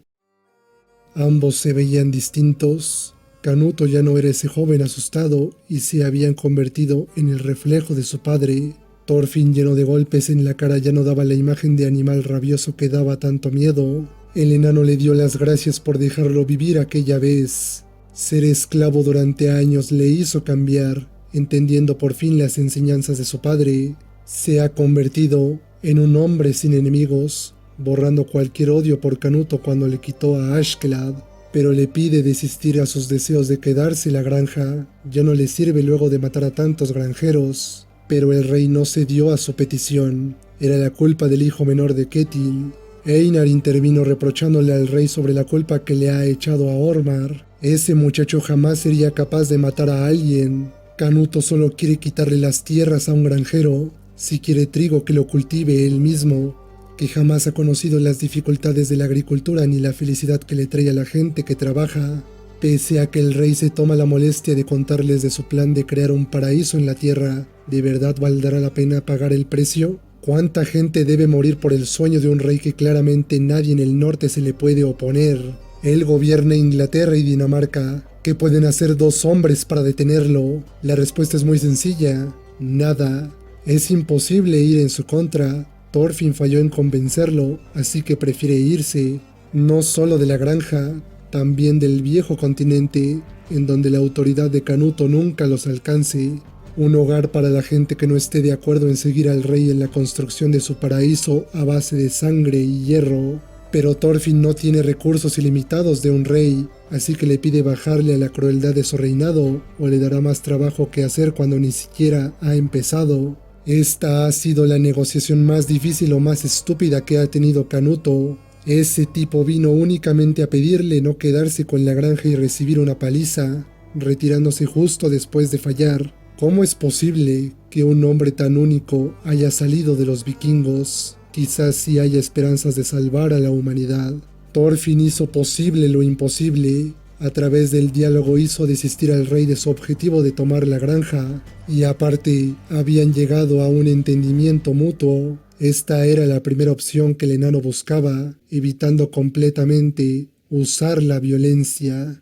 Ambos se veían distintos. Canuto ya no era ese joven asustado y se habían convertido en el reflejo de su padre. Thorfinn, lleno de golpes en la cara, ya no daba la imagen de animal rabioso que daba tanto miedo. El enano le dio las gracias por dejarlo vivir aquella vez. Ser esclavo durante años le hizo cambiar, entendiendo por fin las enseñanzas de su padre. Se ha convertido en un hombre sin enemigos, borrando cualquier odio por Canuto cuando le quitó a Ashkelad, pero le pide desistir a sus deseos de quedarse la granja. Ya no le sirve luego de matar a tantos granjeros. Pero el rey no cedió a su petición. Era la culpa del hijo menor de Ketil. Einar intervino reprochándole al rey sobre la culpa que le ha echado a Ormar. Ese muchacho jamás sería capaz de matar a alguien. Canuto solo quiere quitarle las tierras a un granjero. Si quiere trigo, que lo cultive él mismo, que jamás ha conocido las dificultades de la agricultura ni la felicidad que le trae a la gente que trabaja. Pese a que el rey se toma la molestia de contarles de su plan de crear un paraíso en la tierra, ¿de verdad valdrá la pena pagar el precio? ¿Cuánta gente debe morir por el sueño de un rey que claramente nadie en el norte se le puede oponer? Él gobierna Inglaterra y Dinamarca. ¿Qué pueden hacer 2 hombres para detenerlo? La respuesta es muy sencilla: nada. Es imposible ir en su contra. Thorfinn falló en convencerlo, así que prefiere irse, no solo de la granja, también del viejo continente, en donde la autoridad de Canuto nunca los alcance. Un hogar para la gente que no esté de acuerdo en seguir al rey en la construcción de su paraíso a base de sangre y hierro. Pero Thorfinn no tiene recursos ilimitados de un rey, así que le pide bajarle a la crueldad de su reinado, o le dará más trabajo que hacer cuando ni siquiera ha empezado. Esta ha sido la negociación más difícil o más estúpida que ha tenido Canuto. Ese tipo vino únicamente a pedirle no quedarse con la granja y recibir una paliza, retirándose justo después de fallar. ¿Cómo es posible que un hombre tan único haya salido de los vikingos? Quizás sí haya esperanzas de salvar a la humanidad. Thorfinn hizo posible lo imposible. A través del diálogo hizo desistir al rey de su objetivo de tomar la granja, y aparte habían llegado a un entendimiento mutuo. Esta era la primera opción que el enano buscaba, evitando completamente usar la violencia.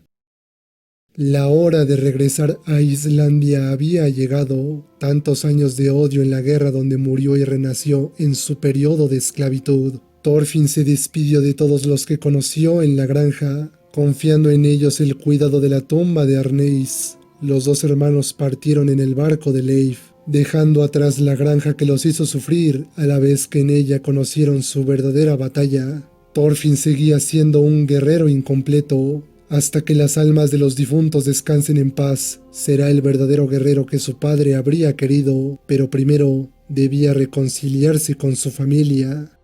La hora de regresar a Islandia había llegado. Tantos años de odio en la guerra donde murió y renació en su periodo de esclavitud. Thorfinn se despidió de todos los que conoció en la granja, confiando en ellos el cuidado de la tumba de Arneis. Los dos hermanos partieron en el barco de Leif, dejando atrás la granja que los hizo sufrir, a la vez que en ella conocieron su verdadera batalla. Thorfinn seguía siendo un guerrero incompleto. Hasta que las almas de los difuntos descansen en paz, será el verdadero guerrero que su padre habría querido, pero primero debía reconciliarse con su familia.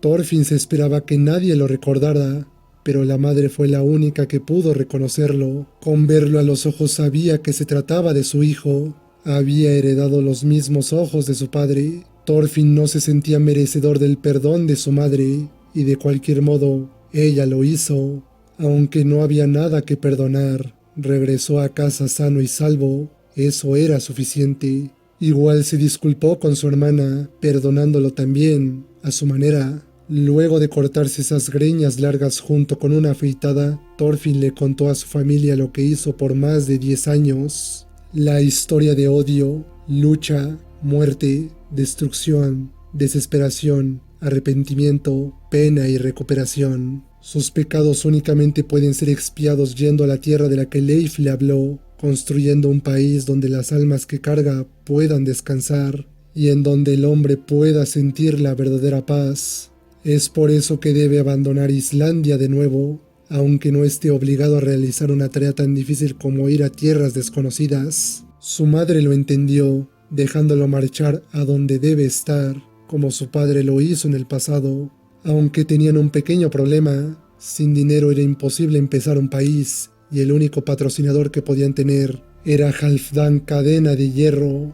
Thorfinn se esperaba que nadie lo recordara, pero la madre fue la única que pudo reconocerlo. Con verlo a los ojos sabía que se trataba de su hijo. Había heredado los mismos ojos de su padre. Thorfinn no se sentía merecedor del perdón de su madre, y de cualquier modo, ella lo hizo. Aunque no había nada que perdonar, regresó a casa sano y salvo. Eso era suficiente. Igual se disculpó con su hermana, perdonándolo también, a su manera. Luego de cortarse esas greñas largas junto con una afeitada, Thorfinn le contó a su familia lo que hizo por más de 10 años. La historia de odio, lucha, muerte, destrucción, desesperación, arrepentimiento, pena y recuperación. Sus pecados únicamente pueden ser expiados yendo a la tierra de la que Leif le habló, construyendo un país donde las almas que carga puedan descansar y en donde el hombre pueda sentir la verdadera paz. Es por eso que debe abandonar Islandia de nuevo, aunque no esté obligado a realizar una tarea tan difícil como ir a tierras desconocidas. Su madre lo entendió, dejándolo marchar a donde debe estar, como su padre lo hizo en el pasado. Aunque tenían un pequeño problema, sin dinero era imposible empezar un país, y el único patrocinador que podían tener era Halfdan Cadena de Hierro.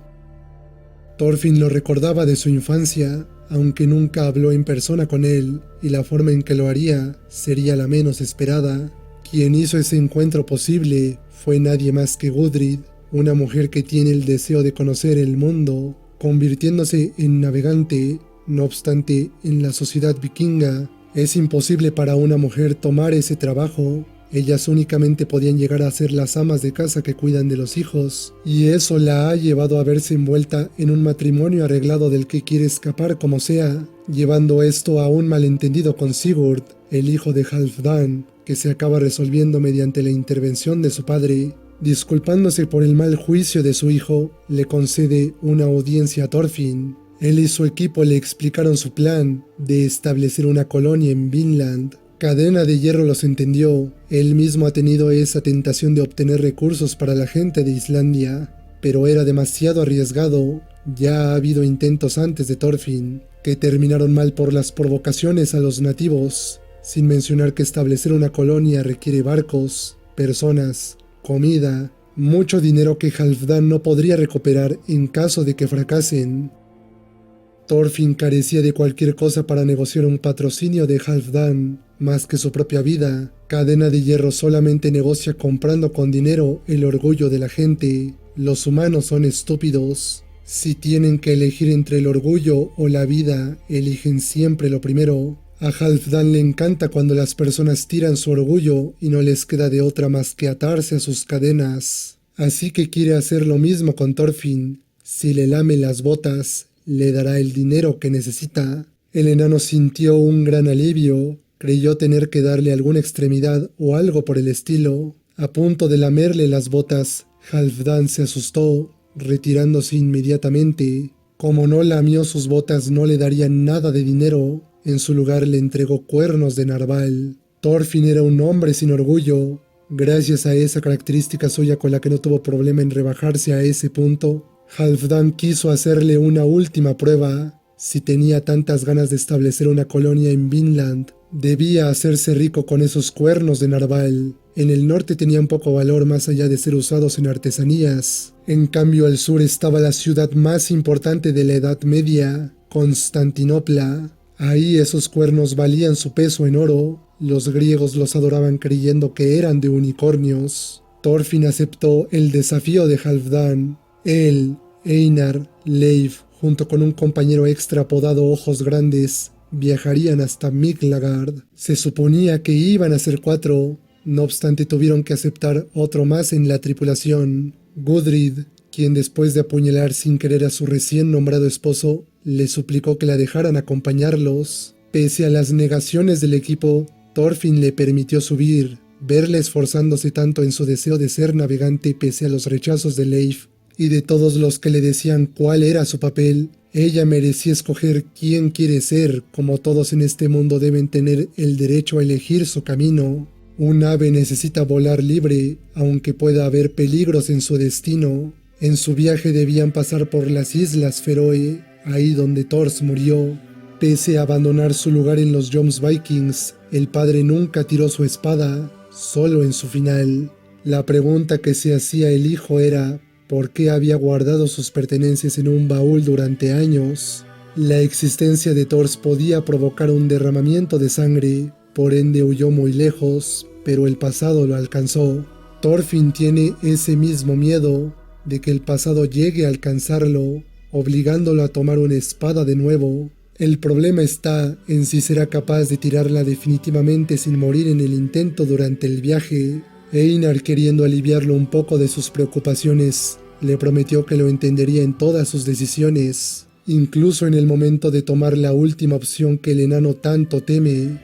Thorfinn lo recordaba de su infancia, aunque nunca habló en persona con él, y la forma en que lo haría sería la menos esperada. Quien hizo ese encuentro posible fue nadie más que Gudrid, una mujer que tiene el deseo de conocer el mundo, convirtiéndose en navegante. No obstante, en la sociedad vikinga, es imposible para una mujer tomar ese trabajo. Ellas únicamente podían llegar a ser las amas de casa que cuidan de los hijos, y eso la ha llevado a verse envuelta en un matrimonio arreglado del que quiere escapar como sea, llevando esto a un malentendido con Sigurd, el hijo de Halfdan, que se acaba resolviendo mediante la intervención de su padre. Disculpándose por el mal juicio de su hijo, le concede una audiencia a Thorfinn. Él y su equipo le explicaron su plan de establecer una colonia en Vinland. Cadena de Hierro los entendió. Él mismo ha tenido esa tentación de obtener recursos para la gente de Islandia, pero era demasiado arriesgado. Ya ha habido intentos antes de Thorfinn, que terminaron mal por las provocaciones a los nativos, sin mencionar que establecer una colonia requiere barcos, personas, comida, mucho dinero que Halfdan no podría recuperar en caso de que fracasen. Thorfinn carecía de cualquier cosa para negociar un patrocinio de Halfdan, más que su propia vida. Cadena de Hierro solamente negocia comprando con dinero el orgullo de la gente. Los humanos son estúpidos. Si tienen que elegir entre el orgullo o la vida, eligen siempre lo primero. A Halfdan le encanta cuando las personas tiran su orgullo y no les queda de otra más que atarse a sus cadenas. Así que quiere hacer lo mismo con Thorfinn. Si le lame las botas, le dará el dinero que necesita. El enano sintió un gran alivio. Creyó tener que darle alguna extremidad o algo por el estilo. A punto de lamerle las botas, Halfdan se asustó, retirándose inmediatamente. Como no lamió sus botas, no le darían nada de dinero. En su lugar le entregó cuernos de narval. Thorfinn era un hombre sin orgullo. Gracias a esa característica suya con la que no tuvo problema en rebajarse a ese punto, Halfdan quiso hacerle una última prueba. Si tenía tantas ganas de establecer una colonia en Vinland, debía hacerse rico con esos cuernos de narval. En el norte tenían poco valor más allá de ser usados en artesanías. En cambio, al sur estaba la ciudad más importante de la Edad Media, Constantinopla. Ahí esos cuernos valían su peso en oro. Los griegos los adoraban creyendo que eran de unicornios. Thorfinn aceptó el desafío de Halfdan. Él, Einar, Leif, junto con un compañero extra apodado Ojos Grandes, viajarían hasta Miklagard. Se suponía que iban a ser 4, No obstante, tuvieron que aceptar otro más en la tripulación. Gudrid, quien después de apuñalar sin querer a su recién nombrado esposo, le suplicó que la dejaran acompañarlos. Pese a las negaciones del equipo, Thorfinn le permitió subir. Verla esforzándose tanto en su deseo de ser navegante pese a los rechazos de Leif y de todos los que le decían cuál era su papel, ella merecía escoger quién quiere ser, como todos en este mundo deben tener el derecho a elegir su camino. Un ave necesita volar libre, aunque pueda haber peligros en su destino. En su viaje debían pasar por las Islas Feroe, ahí donde Thors murió. Pese a abandonar su lugar en los Jomsvikings, el padre nunca tiró su espada, solo en su final. La pregunta que se hacía el hijo era ¿por qué había guardado sus pertenencias en un baúl durante años? La existencia de Thors podía provocar un derramamiento de sangre, por ende huyó muy lejos, pero el pasado lo alcanzó. Thorfinn tiene ese mismo miedo de que el pasado llegue a alcanzarlo, obligándolo a tomar una espada de nuevo. El problema está en si será capaz de tirarla definitivamente sin morir en el intento durante el viaje. Einar, queriendo aliviarlo un poco de sus preocupaciones, le prometió que lo entendería en todas sus decisiones, incluso en el momento de tomar la última opción que el enano tanto teme.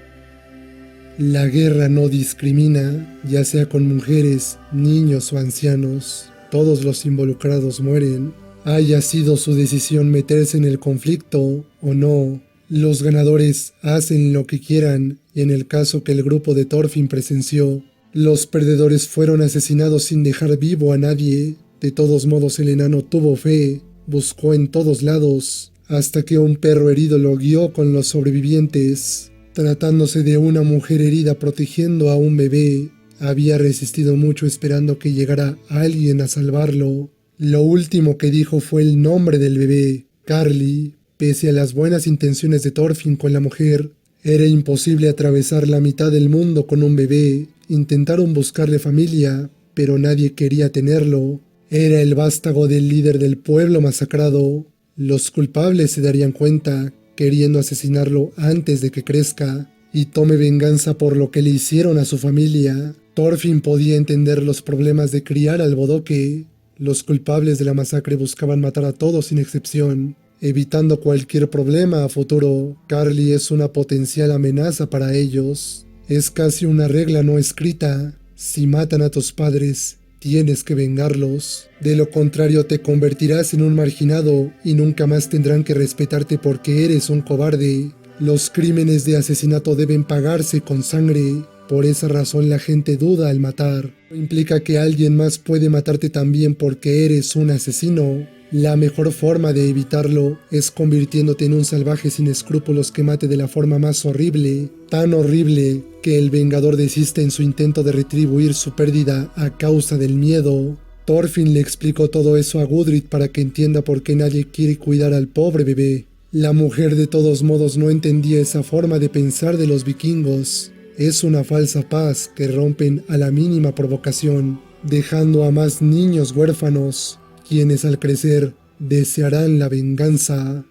La guerra no discrimina, ya sea con mujeres, niños o ancianos. Todos los involucrados mueren. Haya sido su decisión meterse en el conflicto o no, los ganadores hacen lo que quieran, y en el caso que el grupo de Thorfinn presenció, los perdedores fueron asesinados sin dejar vivo a nadie. De todos modos, el enano tuvo fe, buscó en todos lados, hasta que un perro herido lo guió con los sobrevivientes. Tratándose de una mujer herida protegiendo a un bebé, había resistido mucho esperando que llegara alguien a salvarlo. Lo último que dijo fue el nombre del bebé, Carly. Pese a las buenas intenciones de Thorfinn con la mujer, era imposible atravesar la mitad del mundo con un bebé. Intentaron buscarle familia, pero nadie quería tenerlo. Era el vástago del líder del pueblo masacrado. Los culpables se darían cuenta, queriendo asesinarlo antes de que crezca y tome venganza por lo que le hicieron a su familia. Thorfinn podía entender los problemas de criar al bodoque. Los culpables de la masacre buscaban matar a todos sin excepción, evitando cualquier problema a futuro. Carly es una potencial amenaza para ellos. Es casi una regla no escrita. Si matan a tus padres, tienes que vengarlos. De lo contrario, te convertirás en un marginado y nunca más tendrán que respetarte porque eres un cobarde. Los crímenes de asesinato deben pagarse con sangre. Por esa razón la gente duda al matar. No implica que alguien más puede matarte también porque eres un asesino. La mejor forma de evitarlo es convirtiéndote en un salvaje sin escrúpulos que mate de la forma más horrible, tan horrible que el vengador desiste en su intento de retribuir su pérdida a causa del miedo. Thorfinn le explicó todo eso a Gudrid para que entienda por qué nadie quiere cuidar al pobre bebé. La mujer de todos modos no entendía esa forma de pensar de los vikingos. Es una falsa paz que rompen a la mínima provocación, dejando a más niños huérfanos, quienes al crecer desearán la venganza.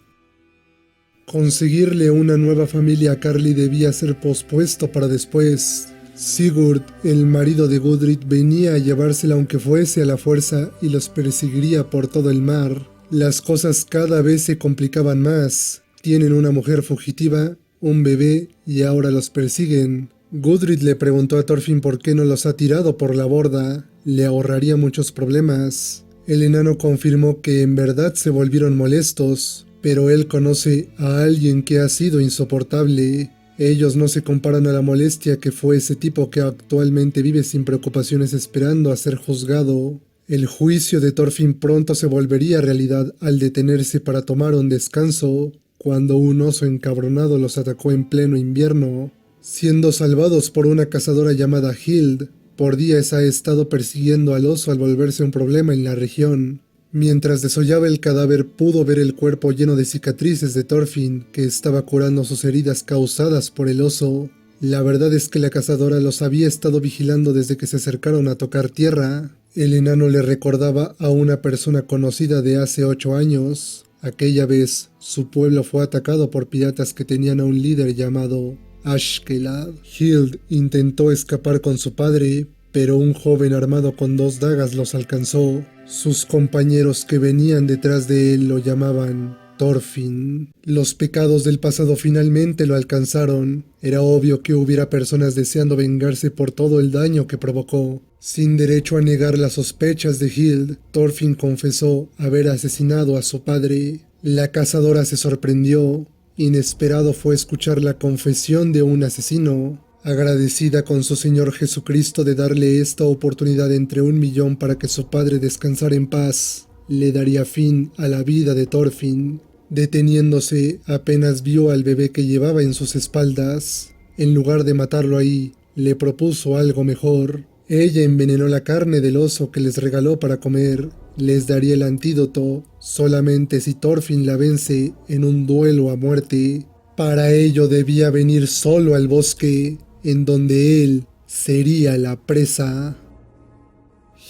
Conseguirle una nueva familia a Carly debía ser pospuesto para después. Sigurd, el marido de Gudrid, venía a llevársela aunque fuese a la fuerza y los perseguiría por todo el mar. Las cosas cada vez se complicaban más. Tienen una mujer fugitiva, un bebé y ahora los persiguen. Gudrid le preguntó a Thorfinn por qué no los ha tirado por la borda. Le ahorraría muchos problemas. El enano confirmó que en verdad se volvieron molestos, pero él conoce a alguien que ha sido insoportable. Ellos no se comparan a la molestia que fue ese tipo que actualmente vive sin preocupaciones esperando a ser juzgado. El juicio de Thorfinn pronto se volvería realidad al detenerse para tomar un descanso, cuando un oso encabronado los atacó en pleno invierno. Siendo salvados por una cazadora llamada Hild, por días ha estado persiguiendo al oso al volverse un problema en la región. Mientras desollaba el cadáver, pudo ver el cuerpo lleno de cicatrices de Thorfinn, que estaba curando sus heridas causadas por el oso. La verdad es que la cazadora los había estado vigilando desde que se acercaron a tocar tierra. El enano le recordaba a una persona conocida de hace 8 años. Aquella vez, su pueblo fue atacado por piratas que tenían a un líder llamado Ashkelad. Hild intentó escapar con su padre, pero un joven armado con 2 dagas los alcanzó. Sus compañeros que venían detrás de él lo llamaban Thorfinn. Los pecados del pasado finalmente lo alcanzaron. Era obvio que hubiera personas deseando vengarse por todo el daño que provocó. Sin derecho a negar las sospechas de Hild, Thorfinn confesó haber asesinado a su padre. La cazadora se sorprendió. Inesperado fue escuchar la confesión de un asesino. Agradecida con su Señor Jesucristo de darle esta oportunidad entre 1.000.000 para que su padre descansara en paz, le daría fin a la vida de Thorfinn. Deteniéndose, apenas vio al bebé que llevaba en sus espaldas. En lugar de matarlo ahí, le propuso algo mejor. Ella envenenó la carne del oso que les regaló para comer. Les daría el antídoto solamente si Thorfinn la vence en un duelo a muerte. Para ello debía venir solo al bosque, en donde él sería la presa.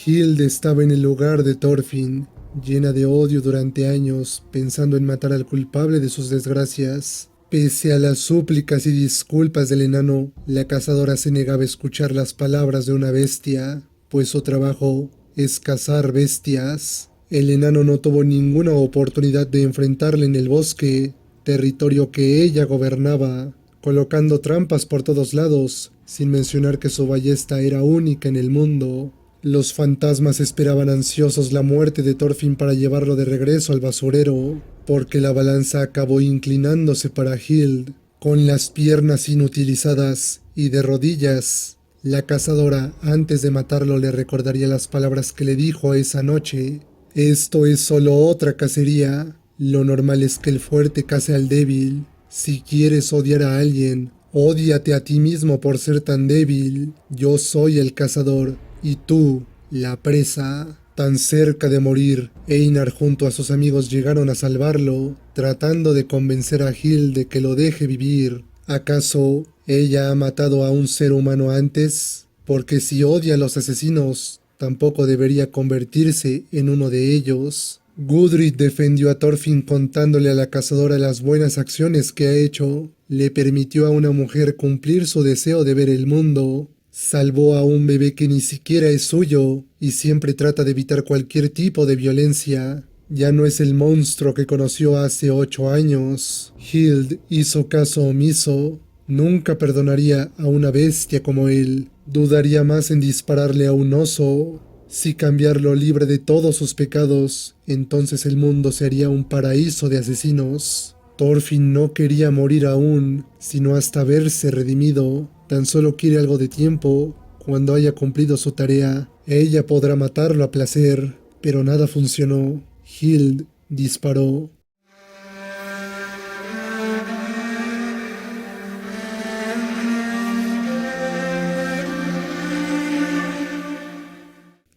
Hild estaba en el lugar de Thorfinn, llena de odio durante años, pensando en matar al culpable de sus desgracias. Pese a las súplicas y disculpas del enano, la cazadora se negaba a escuchar las palabras de una bestia, pues su trabajo es cazar bestias. El enano no tuvo ninguna oportunidad de enfrentarle en el bosque, territorio que ella gobernaba, colocando trampas por todos lados, sin mencionar que su ballesta era única en el mundo. Los fantasmas esperaban ansiosos la muerte de Thorfinn para llevarlo de regreso al basurero, porque la balanza acabó inclinándose para Hild. Con las piernas inutilizadas y de rodillas, la cazadora antes de matarlo le recordaría las palabras que le dijo esa noche. Esto es solo otra cacería. Lo normal es que el fuerte case al débil. Si quieres odiar a alguien, ódiate a ti mismo por ser tan débil. Yo soy el cazador y tú, la presa. Tan cerca de morir, Einar junto a sus amigos llegaron a salvarlo, tratando de convencer a Hild de que lo deje vivir. ¿Acaso ella ha matado a un ser humano antes? Porque si odia a los asesinos, tampoco debería convertirse en uno de ellos. Gudrid defendió a Thorfinn contándole a la cazadora las buenas acciones que ha hecho. Le permitió a una mujer cumplir su deseo de ver el mundo. Salvó a un bebé que ni siquiera es suyo y siempre trata de evitar cualquier tipo de violencia. Ya no es el monstruo que conoció hace 8 años. Hild hizo caso omiso. Nunca perdonaría a una bestia como él. Dudaría más en dispararle a un oso. Si cambiarlo libre de todos sus pecados, entonces el mundo sería un paraíso de asesinos. Thorfinn no quería morir aún, sino hasta verse redimido. Tan solo quiere algo de tiempo. Cuando haya cumplido su tarea, ella podrá matarlo a placer. Pero nada funcionó. Hild disparó.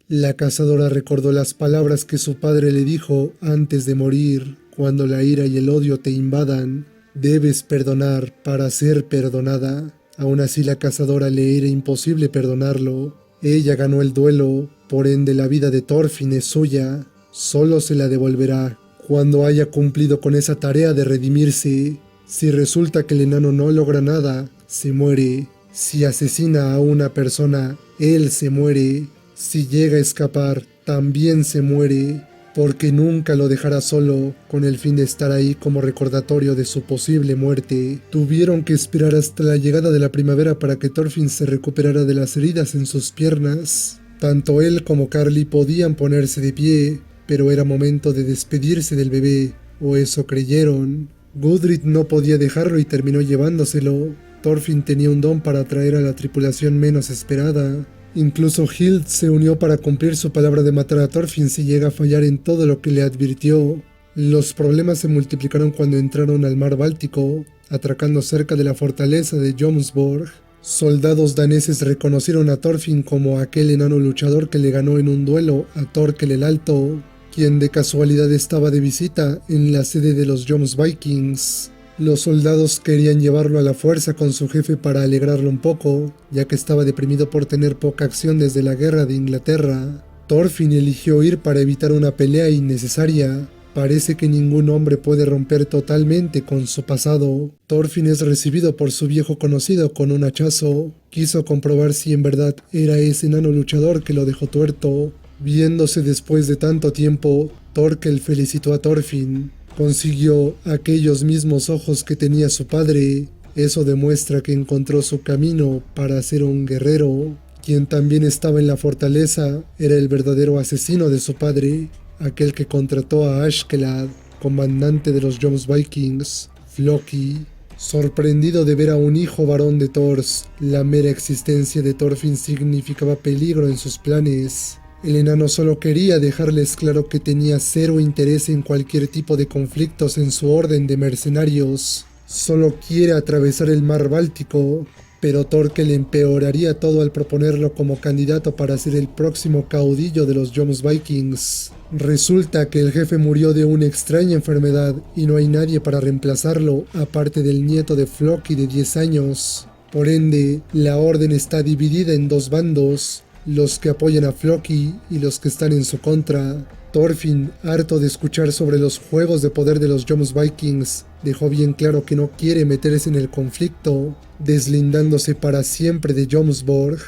La cazadora recordó las palabras que su padre le dijo antes de morir. Cuando la ira y el odio te invadan, debes perdonar para ser perdonada. Aún así la cazadora le era imposible perdonarlo. Ella ganó el duelo, por ende la vida de Thorfinn es suya. Solo se la devolverá cuando haya cumplido con esa tarea de redimirse. Si resulta que el enano no logra nada, se muere. Si asesina a una persona, él se muere. Si llega a escapar, también se muere, porque nunca lo dejará solo, con el fin de estar ahí como recordatorio de su posible muerte. Tuvieron que esperar hasta la llegada de la primavera para que Thorfinn se recuperara de las heridas en sus piernas. Tanto él como Carly podían ponerse de pie, pero era momento de despedirse del bebé, o eso creyeron. Gudrid no podía dejarlo y terminó llevándoselo. Thorfinn tenía un don para atraer a la tripulación menos esperada. Incluso Hild se unió para cumplir su palabra de matar a Thorfinn si llega a fallar en todo lo que le advirtió. Los problemas se multiplicaron cuando entraron al mar Báltico, atracando cerca de la fortaleza de Jomsborg. Soldados daneses reconocieron a Thorfinn como aquel enano luchador que le ganó en un duelo a Thorkel el Alto, quien de casualidad estaba de visita en la sede de los Jomsvikings. Los soldados querían llevarlo a la fuerza con su jefe para alegrarlo un poco, ya que estaba deprimido por tener poca acción desde la guerra de Inglaterra. Thorfinn eligió ir para evitar una pelea innecesaria. Parece que ningún hombre puede romper totalmente con su pasado. Thorfinn es recibido por su viejo conocido con un hachazo. Quiso comprobar si en verdad era ese enano luchador que lo dejó tuerto. Viéndose después de tanto tiempo, Thorkel felicitó a Thorfinn. Consiguió aquellos mismos ojos que tenía su padre. Eso demuestra que encontró su camino para ser un guerrero. Quien también estaba en la fortaleza era el verdadero asesino de su padre, aquel que contrató a Askeladd, comandante de los Jomsvikings, Floki. Sorprendido de ver a un hijo varón de Thors, la mera existencia de Thorfinn significaba peligro en sus planes. El enano solo quería dejarles claro que tenía cero interés en cualquier tipo de conflictos en su orden de mercenarios. Solo quiere atravesar el mar Báltico, pero Thorkel empeoraría todo al proponerlo como candidato para ser el próximo caudillo de los Jomsvikings. Resulta que el jefe murió de una extraña enfermedad y no hay nadie para reemplazarlo aparte del nieto de Floki de 10 años. Por ende, la orden está dividida en dos bandos, los que apoyan a Floki y los que están en su contra. Thorfinn, harto de escuchar sobre los juegos de poder de los Jomsvikings, dejó bien claro que no quiere meterse en el conflicto, deslindándose para siempre de Jomsborg.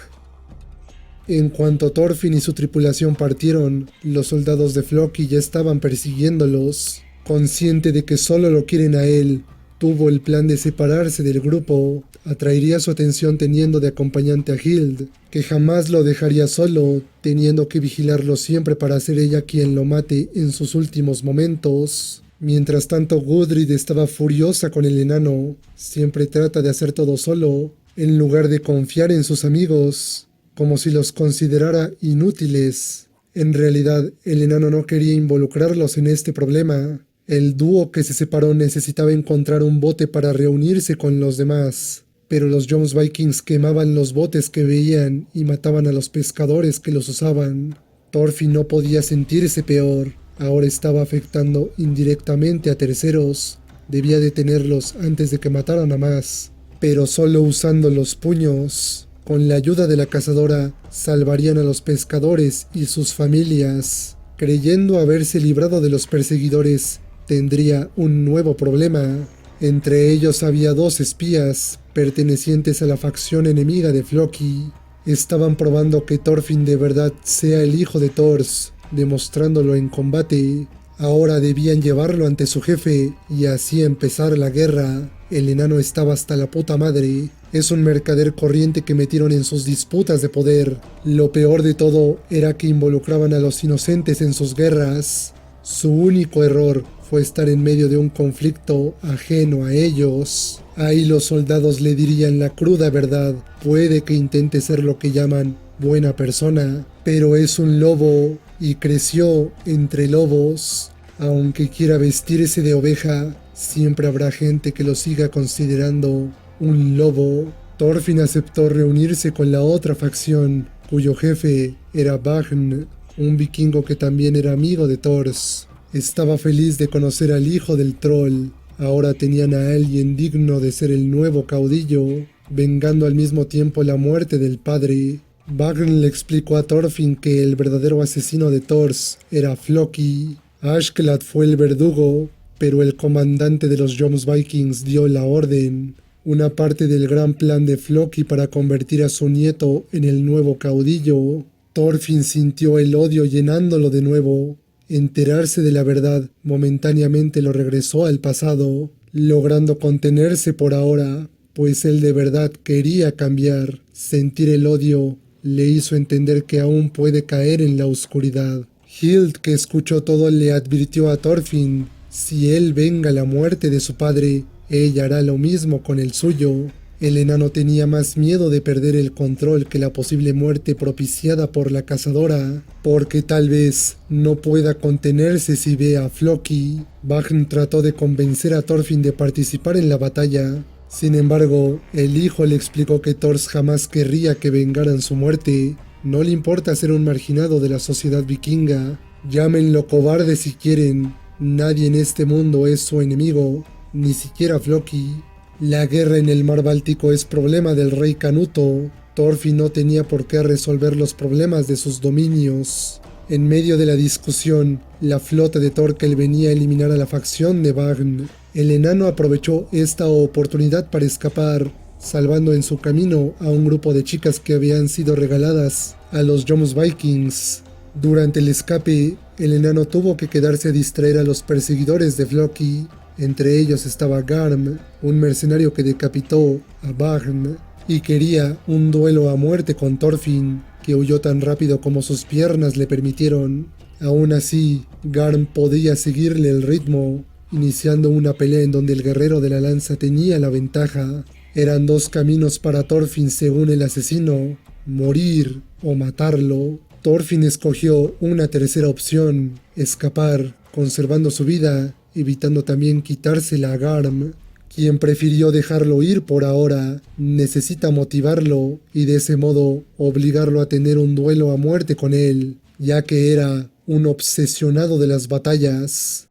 En cuanto Thorfinn y su tripulación partieron, los soldados de Floki ya estaban persiguiéndolos. Consciente de que solo lo quieren a él, tuvo el plan de separarse del grupo. Atraería su atención teniendo de acompañante a Hild, que jamás lo dejaría solo, teniendo que vigilarlo siempre para ser ella quien lo mate en sus últimos momentos. Mientras tanto, Gudrid estaba furiosa con el enano. Siempre trata de hacer todo solo, en lugar de confiar en sus amigos, como si los considerara inútiles. En realidad, el enano no quería involucrarlos en este problema. El dúo que se separó necesitaba encontrar un bote para reunirse con los demás, pero los Jomsvikings quemaban los botes que veían y mataban a los pescadores que los usaban. Thorfinn no podía sentirse peor. Ahora estaba afectando indirectamente a terceros. Debía detenerlos antes de que mataran a más, pero solo usando los puños. Con la ayuda de la cazadora, salvarían a los pescadores y sus familias. Creyendo haberse librado de los perseguidores, tendría un nuevo problema. Entre ellos había 2 espías, pertenecientes a la facción enemiga de Floki. Estaban probando que Thorfinn de verdad sea el hijo de Thors, demostrándolo en combate. Ahora debían llevarlo ante su jefe y así empezar la guerra. El enano estaba hasta la puta madre. Es un mercader corriente que metieron en sus disputas de poder. Lo peor de todo era que involucraban a los inocentes en sus guerras. Su único error fue estar en medio de un conflicto ajeno a ellos. Ahí los soldados le dirían la cruda verdad. Puede que intente ser lo que llaman buena persona, pero es un lobo y creció entre lobos. Aunque quiera vestirse de oveja, siempre habrá gente que lo siga considerando un lobo. Thorfinn aceptó reunirse con la otra facción, cuyo jefe era Vagn, un vikingo que también era amigo de Thors. Estaba feliz de conocer al hijo del troll. Ahora tenían a alguien digno de ser el nuevo caudillo, vengando al mismo tiempo la muerte del padre. Vagn le explicó a Thorfinn que el verdadero asesino de Thors era Floki. Askeladd fue el verdugo, pero el comandante de los Jomsvikings dio la orden. Una parte del gran plan de Floki para convertir a su nieto en el nuevo caudillo. Thorfinn sintió el odio llenándolo de nuevo. Enterarse de la verdad momentáneamente lo regresó al pasado, logrando contenerse por ahora, pues él de verdad quería cambiar. Sentir el odio le hizo entender que aún puede caer en la oscuridad. Hild, que escuchó todo, le advirtió a Thorfinn: si él venga la muerte de su padre, ella hará lo mismo con el suyo. El enano tenía más miedo de perder el control que la posible muerte propiciada por la cazadora, porque tal vez no pueda contenerse si ve a Floki. Vagn trató de convencer a Thorfinn de participar en la batalla. Sin embargo, el hijo le explicó que Thors jamás querría que vengaran su muerte. No le importa ser un marginado de la sociedad vikinga. Llámenlo cobarde si quieren. Nadie en este mundo es su enemigo, ni siquiera Floki. La guerra en el mar Báltico es problema del rey Canuto. Thorfinn no tenía por qué resolver los problemas de sus dominios. En medio de la discusión, la flota de Torkel venía a eliminar a la facción de Vagn. El enano aprovechó esta oportunidad para escapar, salvando en su camino a un grupo de chicas que habían sido regaladas a los Jomsvikings. Durante el escape, el enano tuvo que quedarse a distraer a los perseguidores de Floki. Entre ellos estaba Garm, un mercenario que decapitó a Vagn y quería un duelo a muerte con Thorfinn, que huyó tan rápido como sus piernas le permitieron. Aún así, Garm podía seguirle el ritmo, iniciando una pelea en donde el guerrero de la lanza tenía la ventaja. Eran dos caminos para Thorfinn según el asesino: morir o matarlo. Thorfinn escogió una tercera opción: escapar, conservando su vida, evitando también quitársela a Garm, quien prefirió dejarlo ir por ahora. Necesita motivarlo y de ese modo obligarlo a tener un duelo a muerte con él, ya que era un obsesionado de las batallas.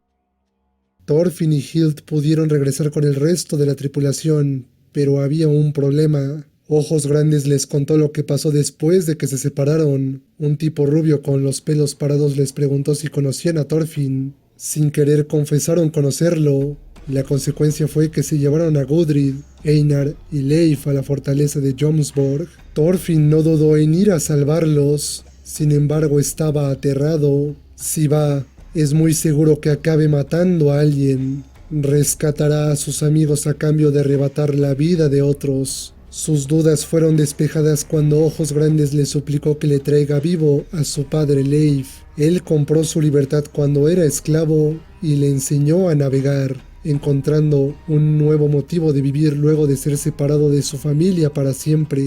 Thorfinn y Hild pudieron regresar con el resto de la tripulación, pero había un problema. Ojos Grandes les contó lo que pasó después de que se separaron. Un tipo rubio con los pelos parados les preguntó si conocían a Thorfinn. Sin querer confesaron conocerlo. La consecuencia fue que se llevaron a Gudrid, Einar y Leif a la fortaleza de Jomsborg. Thorfinn no dudó en ir a salvarlos, sin embargo estaba aterrado. Si va, es muy seguro que acabe matando a alguien. Rescatará a sus amigos a cambio de arrebatar la vida de otros. Sus dudas fueron despejadas cuando Ojos Grandes le suplicó que le traiga vivo a su padre Leif. Él compró su libertad cuando era esclavo y le enseñó a navegar, encontrando un nuevo motivo de vivir luego de ser separado de su familia para siempre.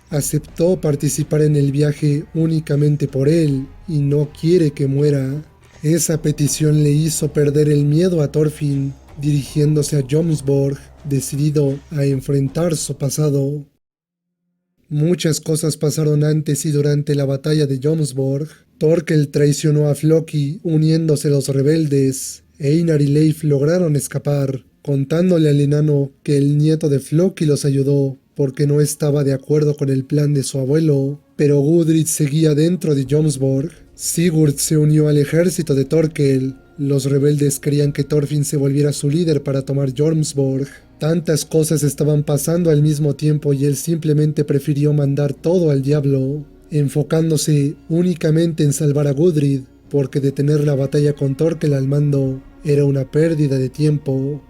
Aceptó participar en el viaje únicamente por él y no quiere que muera. Esa petición le hizo perder el miedo a Thorfinn, dirigiéndose a Jomsborg, decidido a enfrentar su pasado. Muchas cosas pasaron antes y durante la batalla de Jomsborg. Thorkel traicionó a Floki uniéndose a los rebeldes. Einar y Leif lograron escapar, contándole al enano que el nieto de Floki los ayudó porque no estaba de acuerdo con el plan de su abuelo. Pero Gudrid seguía dentro de Jomsborg. Sigurd se unió al ejército de Thorkel. Los rebeldes querían que Thorfinn se volviera su líder para tomar Jomsborg. Tantas cosas estaban pasando al mismo tiempo y él simplemente prefirió mandar todo al diablo, enfocándose únicamente en salvar a Gudrid, porque detener la batalla con Thorkel al mando era una pérdida de tiempo.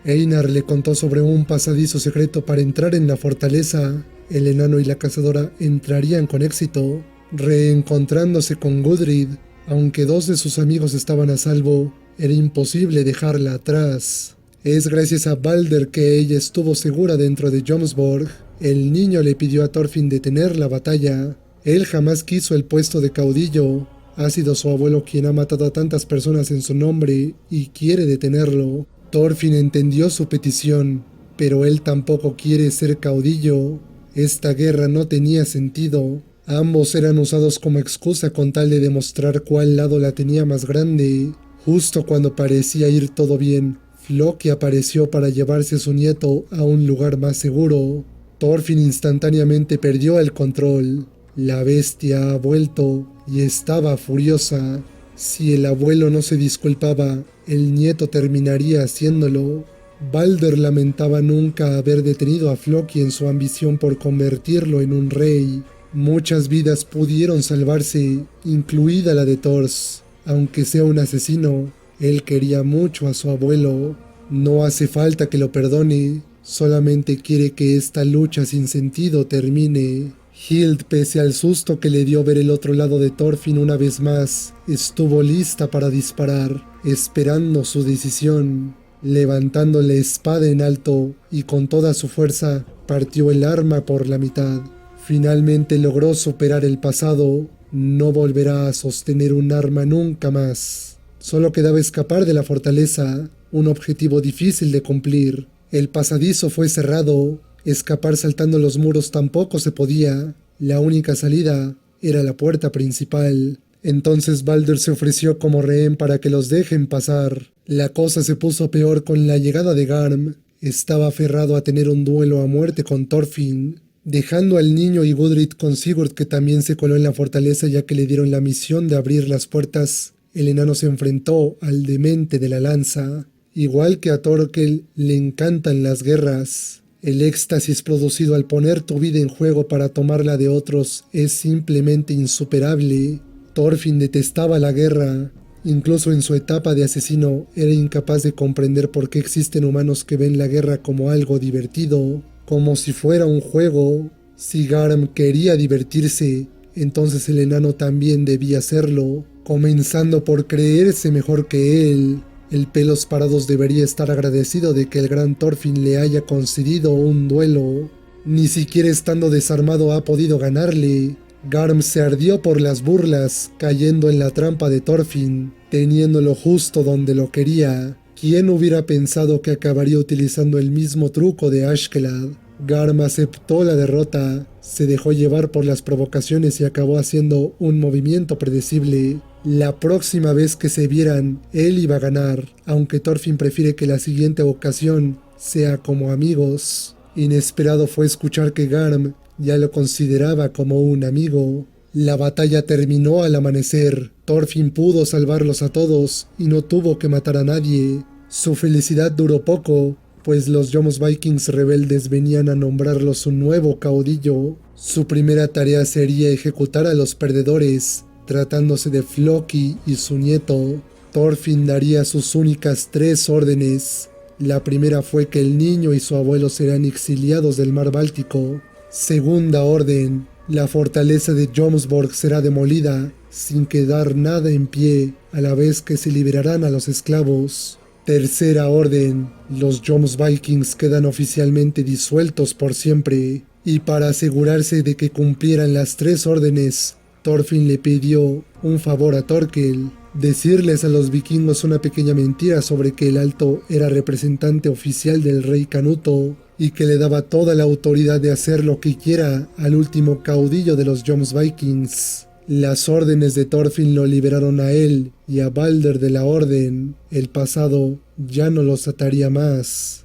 Einar le contó sobre un pasadizo secreto para entrar en la fortaleza. El enano y la cazadora entrarían con éxito, reencontrándose con Gudrid. Aunque dos de sus amigos estaban a salvo, era imposible dejarla atrás. Es gracias a Balder que ella estuvo segura dentro de Jomsborg. El niño le pidió a Thorfinn detener la batalla. Él jamás quiso el puesto de caudillo. Ha sido su abuelo quien ha matado a tantas personas en su nombre y quiere detenerlo. Thorfinn entendió su petición, pero él tampoco quiere ser caudillo. Esta guerra no tenía sentido. Ambos eran usados como excusa con tal de demostrar cuál lado la tenía más grande. Justo cuando parecía ir todo bien, Floki apareció para llevarse a su nieto a un lugar más seguro. Thorfinn instantáneamente perdió el control. La bestia ha vuelto y estaba furiosa. Si el abuelo no se disculpaba, el nieto terminaría haciéndolo. Balder lamentaba nunca haber detenido a Floki en su ambición por convertirlo en un rey. Muchas vidas pudieron salvarse, incluida la de Thors. Aunque sea un asesino, él quería mucho a su abuelo. No hace falta que lo perdone, solamente quiere que esta lucha sin sentido termine. Hild, pese al susto que le dio ver el otro lado de Thorfinn una vez más, estuvo lista para disparar, esperando su decisión. Levantando la espada en alto y con toda su fuerza, partió el arma por la mitad. Finalmente logró superar el pasado. No volverá a sostener un arma nunca más. Solo quedaba escapar de la fortaleza, un objetivo difícil de cumplir. El pasadizo fue cerrado. Escapar saltando los muros tampoco se podía. La única salida era la puerta principal. Entonces Balder se ofreció como rehén para que los dejen pasar. La cosa se puso peor con la llegada de Garm. Estaba aferrado a tener un duelo a muerte con Thorfinn. Dejando al niño y Gudrid con Sigurd, que también se coló en la fortaleza ya que le dieron la misión de abrir las puertas, el enano se enfrentó al demente de la lanza. Igual que a Thorkel le encantan las guerras. El éxtasis producido al poner tu vida en juego para tomarla de otros es simplemente insuperable. Thorfinn detestaba la guerra. Incluso en su etapa de asesino era incapaz de comprender por qué existen humanos que ven la guerra como algo divertido, como si fuera un juego. Si Garm quería divertirse, entonces el enano también debía hacerlo, comenzando por creerse mejor que él. El Pelos Parados debería estar agradecido de que el gran Thorfinn le haya concedido un duelo. Ni siquiera estando desarmado ha podido ganarle. Garm se ardió por las burlas, cayendo en la trampa de Thorfinn, teniéndolo justo donde lo quería. ¿Quién hubiera pensado que acabaría utilizando el mismo truco de Ashkelad? Garm aceptó la derrota, se dejó llevar por las provocaciones y acabó haciendo un movimiento predecible. La próxima vez que se vieran, él iba a ganar, aunque Thorfinn prefiere que la siguiente ocasión sea como amigos. Inesperado fue escuchar que Garm ya lo consideraba como un amigo. La batalla terminó al amanecer. Thorfinn pudo salvarlos a todos y no tuvo que matar a nadie. Su felicidad duró poco, pues los Jomsvikings rebeldes venían a nombrarlo su nuevo caudillo. Su primera tarea sería ejecutar a los perdedores, tratándose de Floki y su nieto. Thorfinn daría sus únicas 3 órdenes. La primera fue que el niño y su abuelo serán exiliados del mar Báltico. Segunda orden, la fortaleza de Jomsborg será demolida, sin quedar nada en pie, a la vez que se liberarán a los esclavos. Tercera orden, los Jomsvikings quedan oficialmente disueltos por siempre. Y para asegurarse de que cumplieran las 3 órdenes, Thorfinn le pidió un favor a Thorkel: decirles a los vikingos una pequeña mentira sobre que el Alto era representante oficial del rey Canuto y que le daba toda la autoridad de hacer lo que quiera al último caudillo de los Jomsvikings. Las órdenes de Thorfinn lo liberaron a él y a Balder de la Orden. El pasado ya no los ataría más.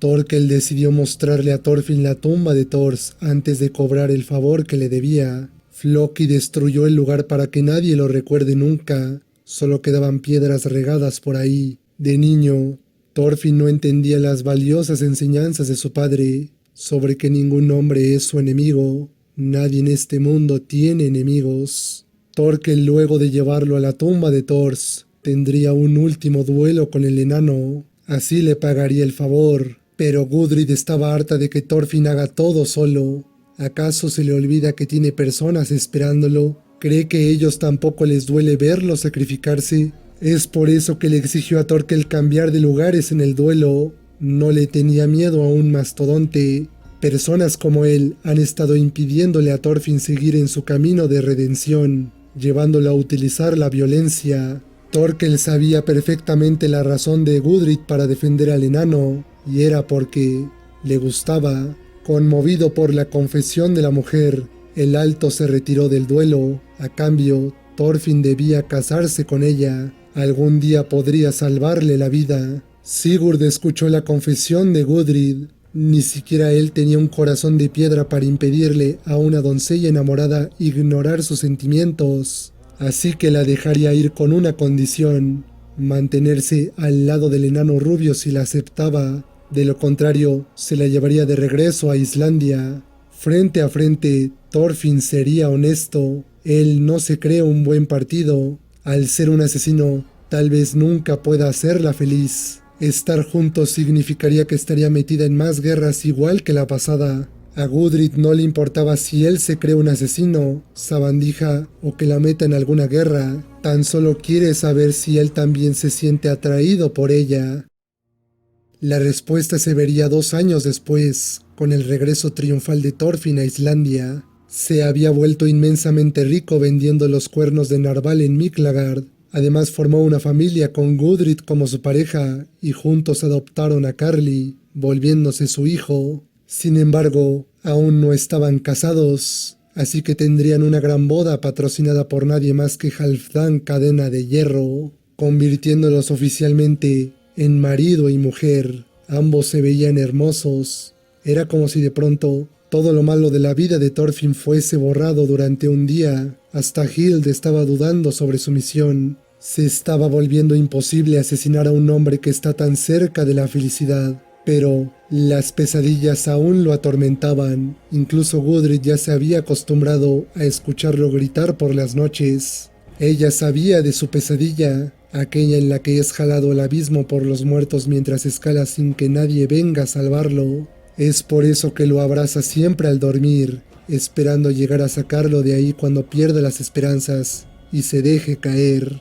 Thorkel decidió mostrarle a Thorfinn la tumba de Thors antes de cobrar el favor que le debía. Floki destruyó el lugar para que nadie lo recuerde nunca. Solo quedaban piedras regadas por ahí. De niño, Thorfinn no entendía las valiosas enseñanzas de su padre sobre que ningún hombre es su enemigo. Nadie en este mundo tiene enemigos. Thorkel, luego de llevarlo a la tumba de Thors, tendría un último duelo con el enano. Así le pagaría el favor. Pero Gudrid estaba harta de que Thorfinn haga todo solo. ¿Acaso se le olvida que tiene personas esperándolo? ¿Cree que a ellos tampoco les duele verlo sacrificarse? Es por eso que le exigió a Thorkel cambiar de lugares en el duelo. No le tenía miedo a un mastodonte. Personas como él han estado impidiéndole a Thorfinn seguir en su camino de redención, llevándolo a utilizar la violencia. Thorkel sabía perfectamente la razón de Gudrid para defender al enano, y era porque le gustaba. Conmovido por la confesión de la mujer, el Alto se retiró del duelo. A cambio, Thorfinn debía casarse con ella. Algún día podría salvarle la vida. Sigurd escuchó la confesión de Gudrid. Ni siquiera él tenía un corazón de piedra para impedirle a una doncella enamorada ignorar sus sentimientos. Así que la dejaría ir con una condición: mantenerse al lado del enano rubio si la aceptaba. De lo contrario, se la llevaría de regreso a Islandia. Frente a frente, Thorfinn sería honesto. Él no se cree un buen partido. Al ser un asesino, tal vez nunca pueda hacerla feliz. Estar juntos significaría que estaría metida en más guerras igual que la pasada. A Gudrid no le importaba si él se cree un asesino, sabandija o que la meta en alguna guerra. Tan solo quiere saber si él también se siente atraído por ella. La respuesta se vería 2 años después, con el regreso triunfal de Thorfinn a Islandia. Se había vuelto inmensamente rico vendiendo los cuernos de narval en Miklagard. Además formó una familia con Gudrid como su pareja y juntos adoptaron a Karli, volviéndose su hijo. Sin embargo, aún no estaban casados, así que tendrían una gran boda patrocinada por nadie más que Halfdan Cadena de Hierro, convirtiéndolos oficialmente en marido y mujer. Ambos se veían hermosos. Era como si de pronto Todo lo malo de la vida de Thorfinn fuese borrado durante un día. Hasta Hild estaba dudando sobre su misión. Se estaba volviendo imposible asesinar a un hombre que está tan cerca de la felicidad. Pero las pesadillas aún lo atormentaban. Incluso Gudrid ya se había acostumbrado a escucharlo gritar por las noches. Ella sabía de su pesadilla, aquella en la que es jalado al abismo por los muertos mientras escala sin que nadie venga a salvarlo. Es por eso que lo abraza siempre al dormir, esperando llegar a sacarlo de ahí cuando pierda las esperanzas y se deje caer.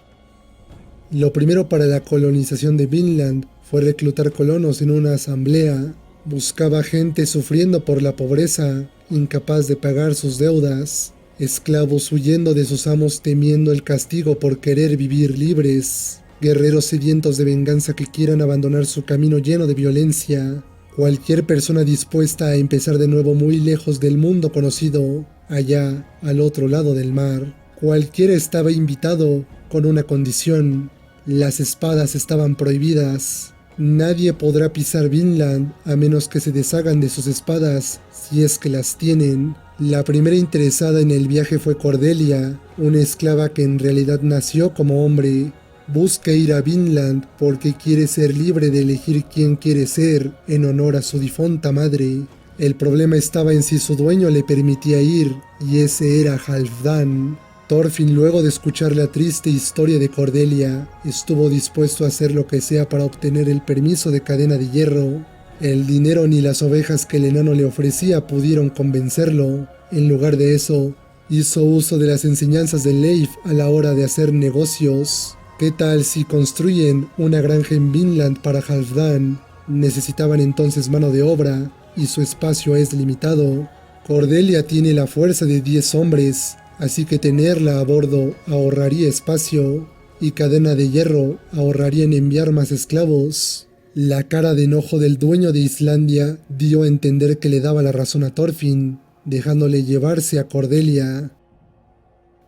Lo primero para la colonización de Vinland fue reclutar colonos en una asamblea. Buscaba gente sufriendo por la pobreza, incapaz de pagar sus deudas, esclavos huyendo de sus amos temiendo el castigo por querer vivir libres, guerreros sedientos de venganza que quieran abandonar su camino lleno de violencia, cualquier persona dispuesta a empezar de nuevo muy lejos del mundo conocido, allá al otro lado del mar. Cualquiera estaba invitado con una condición: las espadas estaban prohibidas. Nadie podrá pisar Vinland a menos que se deshagan de sus espadas, si es que las tienen. La primera interesada en el viaje fue Cordelia, una esclava que en realidad nació como hombre. Busca ir a Vinland porque quiere ser libre de elegir quién quiere ser en honor a su difunta madre. El problema estaba en si su dueño le permitía ir, y ese era Halfdan. Thorfinn, luego de escuchar la triste historia de Cordelia, estuvo dispuesto a hacer lo que sea para obtener el permiso de cadena de hierro. El dinero ni las ovejas que el enano le ofrecía pudieron convencerlo. En lugar de eso, hizo uso de las enseñanzas de Leif a la hora de hacer negocios. ¿Qué tal si construyen una granja en Vinland para Halfdan? Necesitaban entonces mano de obra, y su espacio es limitado. Cordelia tiene la fuerza de 10 hombres, así que tenerla a bordo ahorraría espacio, y cadena de hierro ahorraría en enviar más esclavos. La cara de enojo del dueño de Islandia dio a entender que le daba la razón a Thorfinn, dejándole llevarse a Cordelia.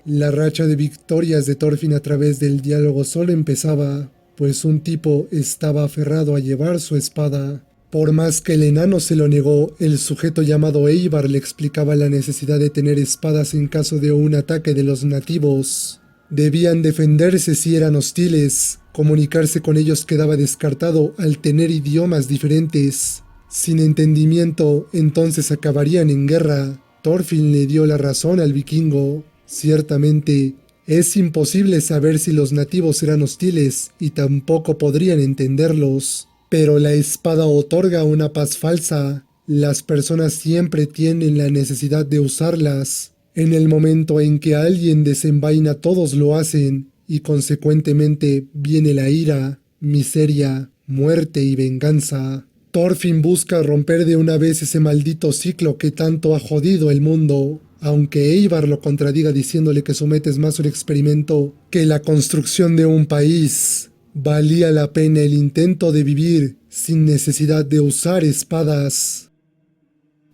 La racha de victorias de Thorfinn a través del diálogo solo empezaba, pues un tipo estaba aferrado a llevar su espada. Por más que el enano se lo negó, el sujeto llamado Eivor le explicaba la necesidad de tener espadas en caso de un ataque de los nativos. Debían defenderse si eran hostiles. Comunicarse con ellos quedaba descartado al tener idiomas diferentes. Sin entendimiento, entonces acabarían en guerra. Thorfinn le dio la razón al vikingo. Ciertamente, es imposible saber si los nativos eran hostiles y tampoco podrían entenderlos. Pero la espada otorga una paz falsa. Las personas siempre tienen la necesidad de usarlas. En el momento en que alguien desenvaina, todos lo hacen, y consecuentemente viene la ira, miseria, muerte y venganza. Thorfinn busca romper de una vez ese maldito ciclo que tanto ha jodido el mundo, aunque Eivor lo contradiga diciéndole que su meta es más un experimento que la construcción de un país. Valía la pena el intento de vivir sin necesidad de usar espadas.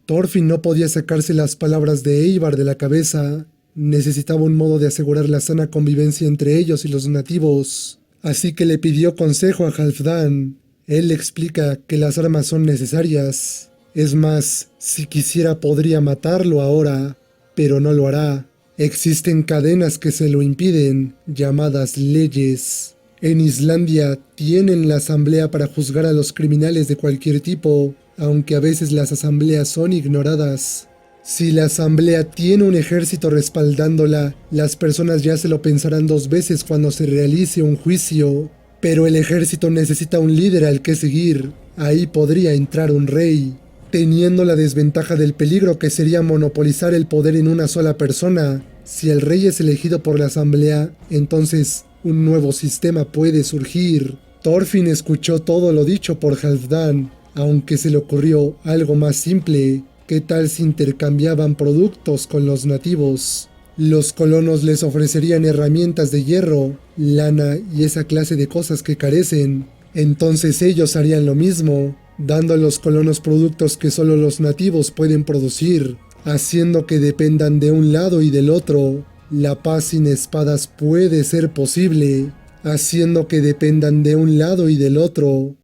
Thorfinn no podía sacarse las palabras de Eivor de la cabeza. Necesitaba un modo de asegurar la sana convivencia entre ellos y los nativos. Así que le pidió consejo a Halfdan. Él le explica que las armas son necesarias. Es más, si quisiera podría matarlo ahora, pero no lo hará. Existen cadenas que se lo impiden, llamadas leyes. En Islandia tienen la asamblea para juzgar a los criminales de cualquier tipo, aunque a veces las asambleas son ignoradas. Si la asamblea tiene un ejército respaldándola, las personas ya se lo pensarán 2 veces cuando se realice un juicio. Pero el ejército necesita un líder al que seguir. Ahí podría entrar un rey, teniendo la desventaja del peligro que sería monopolizar el poder en una sola persona. Si el rey es elegido por la asamblea, entonces un nuevo sistema puede surgir. Thorfinn escuchó todo lo dicho por Halfdan, aunque se le ocurrió algo más simple. ¿Qué tal si intercambiaban productos con los nativos? Los colonos les ofrecerían herramientas de hierro, lana y esa clase de cosas que carecen. Entonces ellos harían lo mismo, dando a los colonos productos que solo los nativos pueden producir, haciendo que dependan de un lado y del otro. La paz sin espadas puede ser posible, haciendo que dependan de un lado y del otro.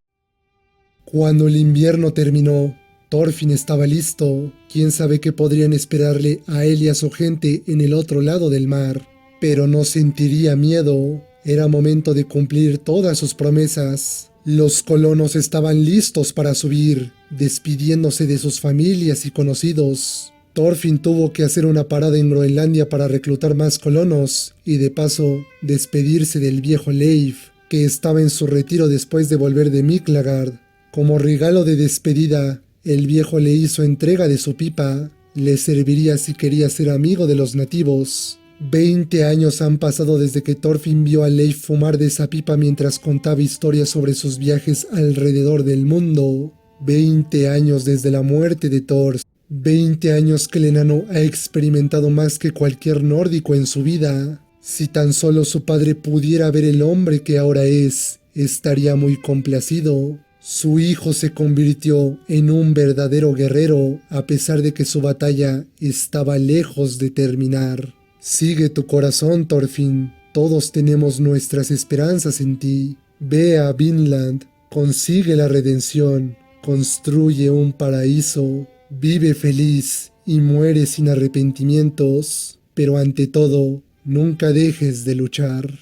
Cuando el invierno terminó, Thorfinn estaba listo. Quién sabe qué podrían esperarle a él y a su gente en el otro lado del mar. Pero no sentiría miedo. Era momento de cumplir todas sus promesas. Los colonos estaban listos para subir, despidiéndose de sus familias y conocidos. Thorfinn tuvo que hacer una parada en Groenlandia para reclutar más colonos y de paso despedirse del viejo Leif, que estaba en su retiro después de volver de Miklagard. Como regalo de despedida, el viejo le hizo entrega de su pipa. Le serviría si quería ser amigo de los nativos. 20 años han pasado desde que Thorfinn vio a Leif fumar de esa pipa mientras contaba historias sobre sus viajes alrededor del mundo. 20 años desde la muerte de Thor. 20 años que el enano ha experimentado más que cualquier nórdico en su vida. Si tan solo su padre pudiera ver el hombre que ahora es, estaría muy complacido. Su hijo se convirtió en un verdadero guerrero, a pesar de que su batalla estaba lejos de terminar. Sigue tu corazón, Thorfinn. Todos tenemos nuestras esperanzas en ti. Ve a Vinland, consigue la redención, construye un paraíso. Vive feliz y muere sin arrepentimientos, pero ante todo, nunca dejes de luchar.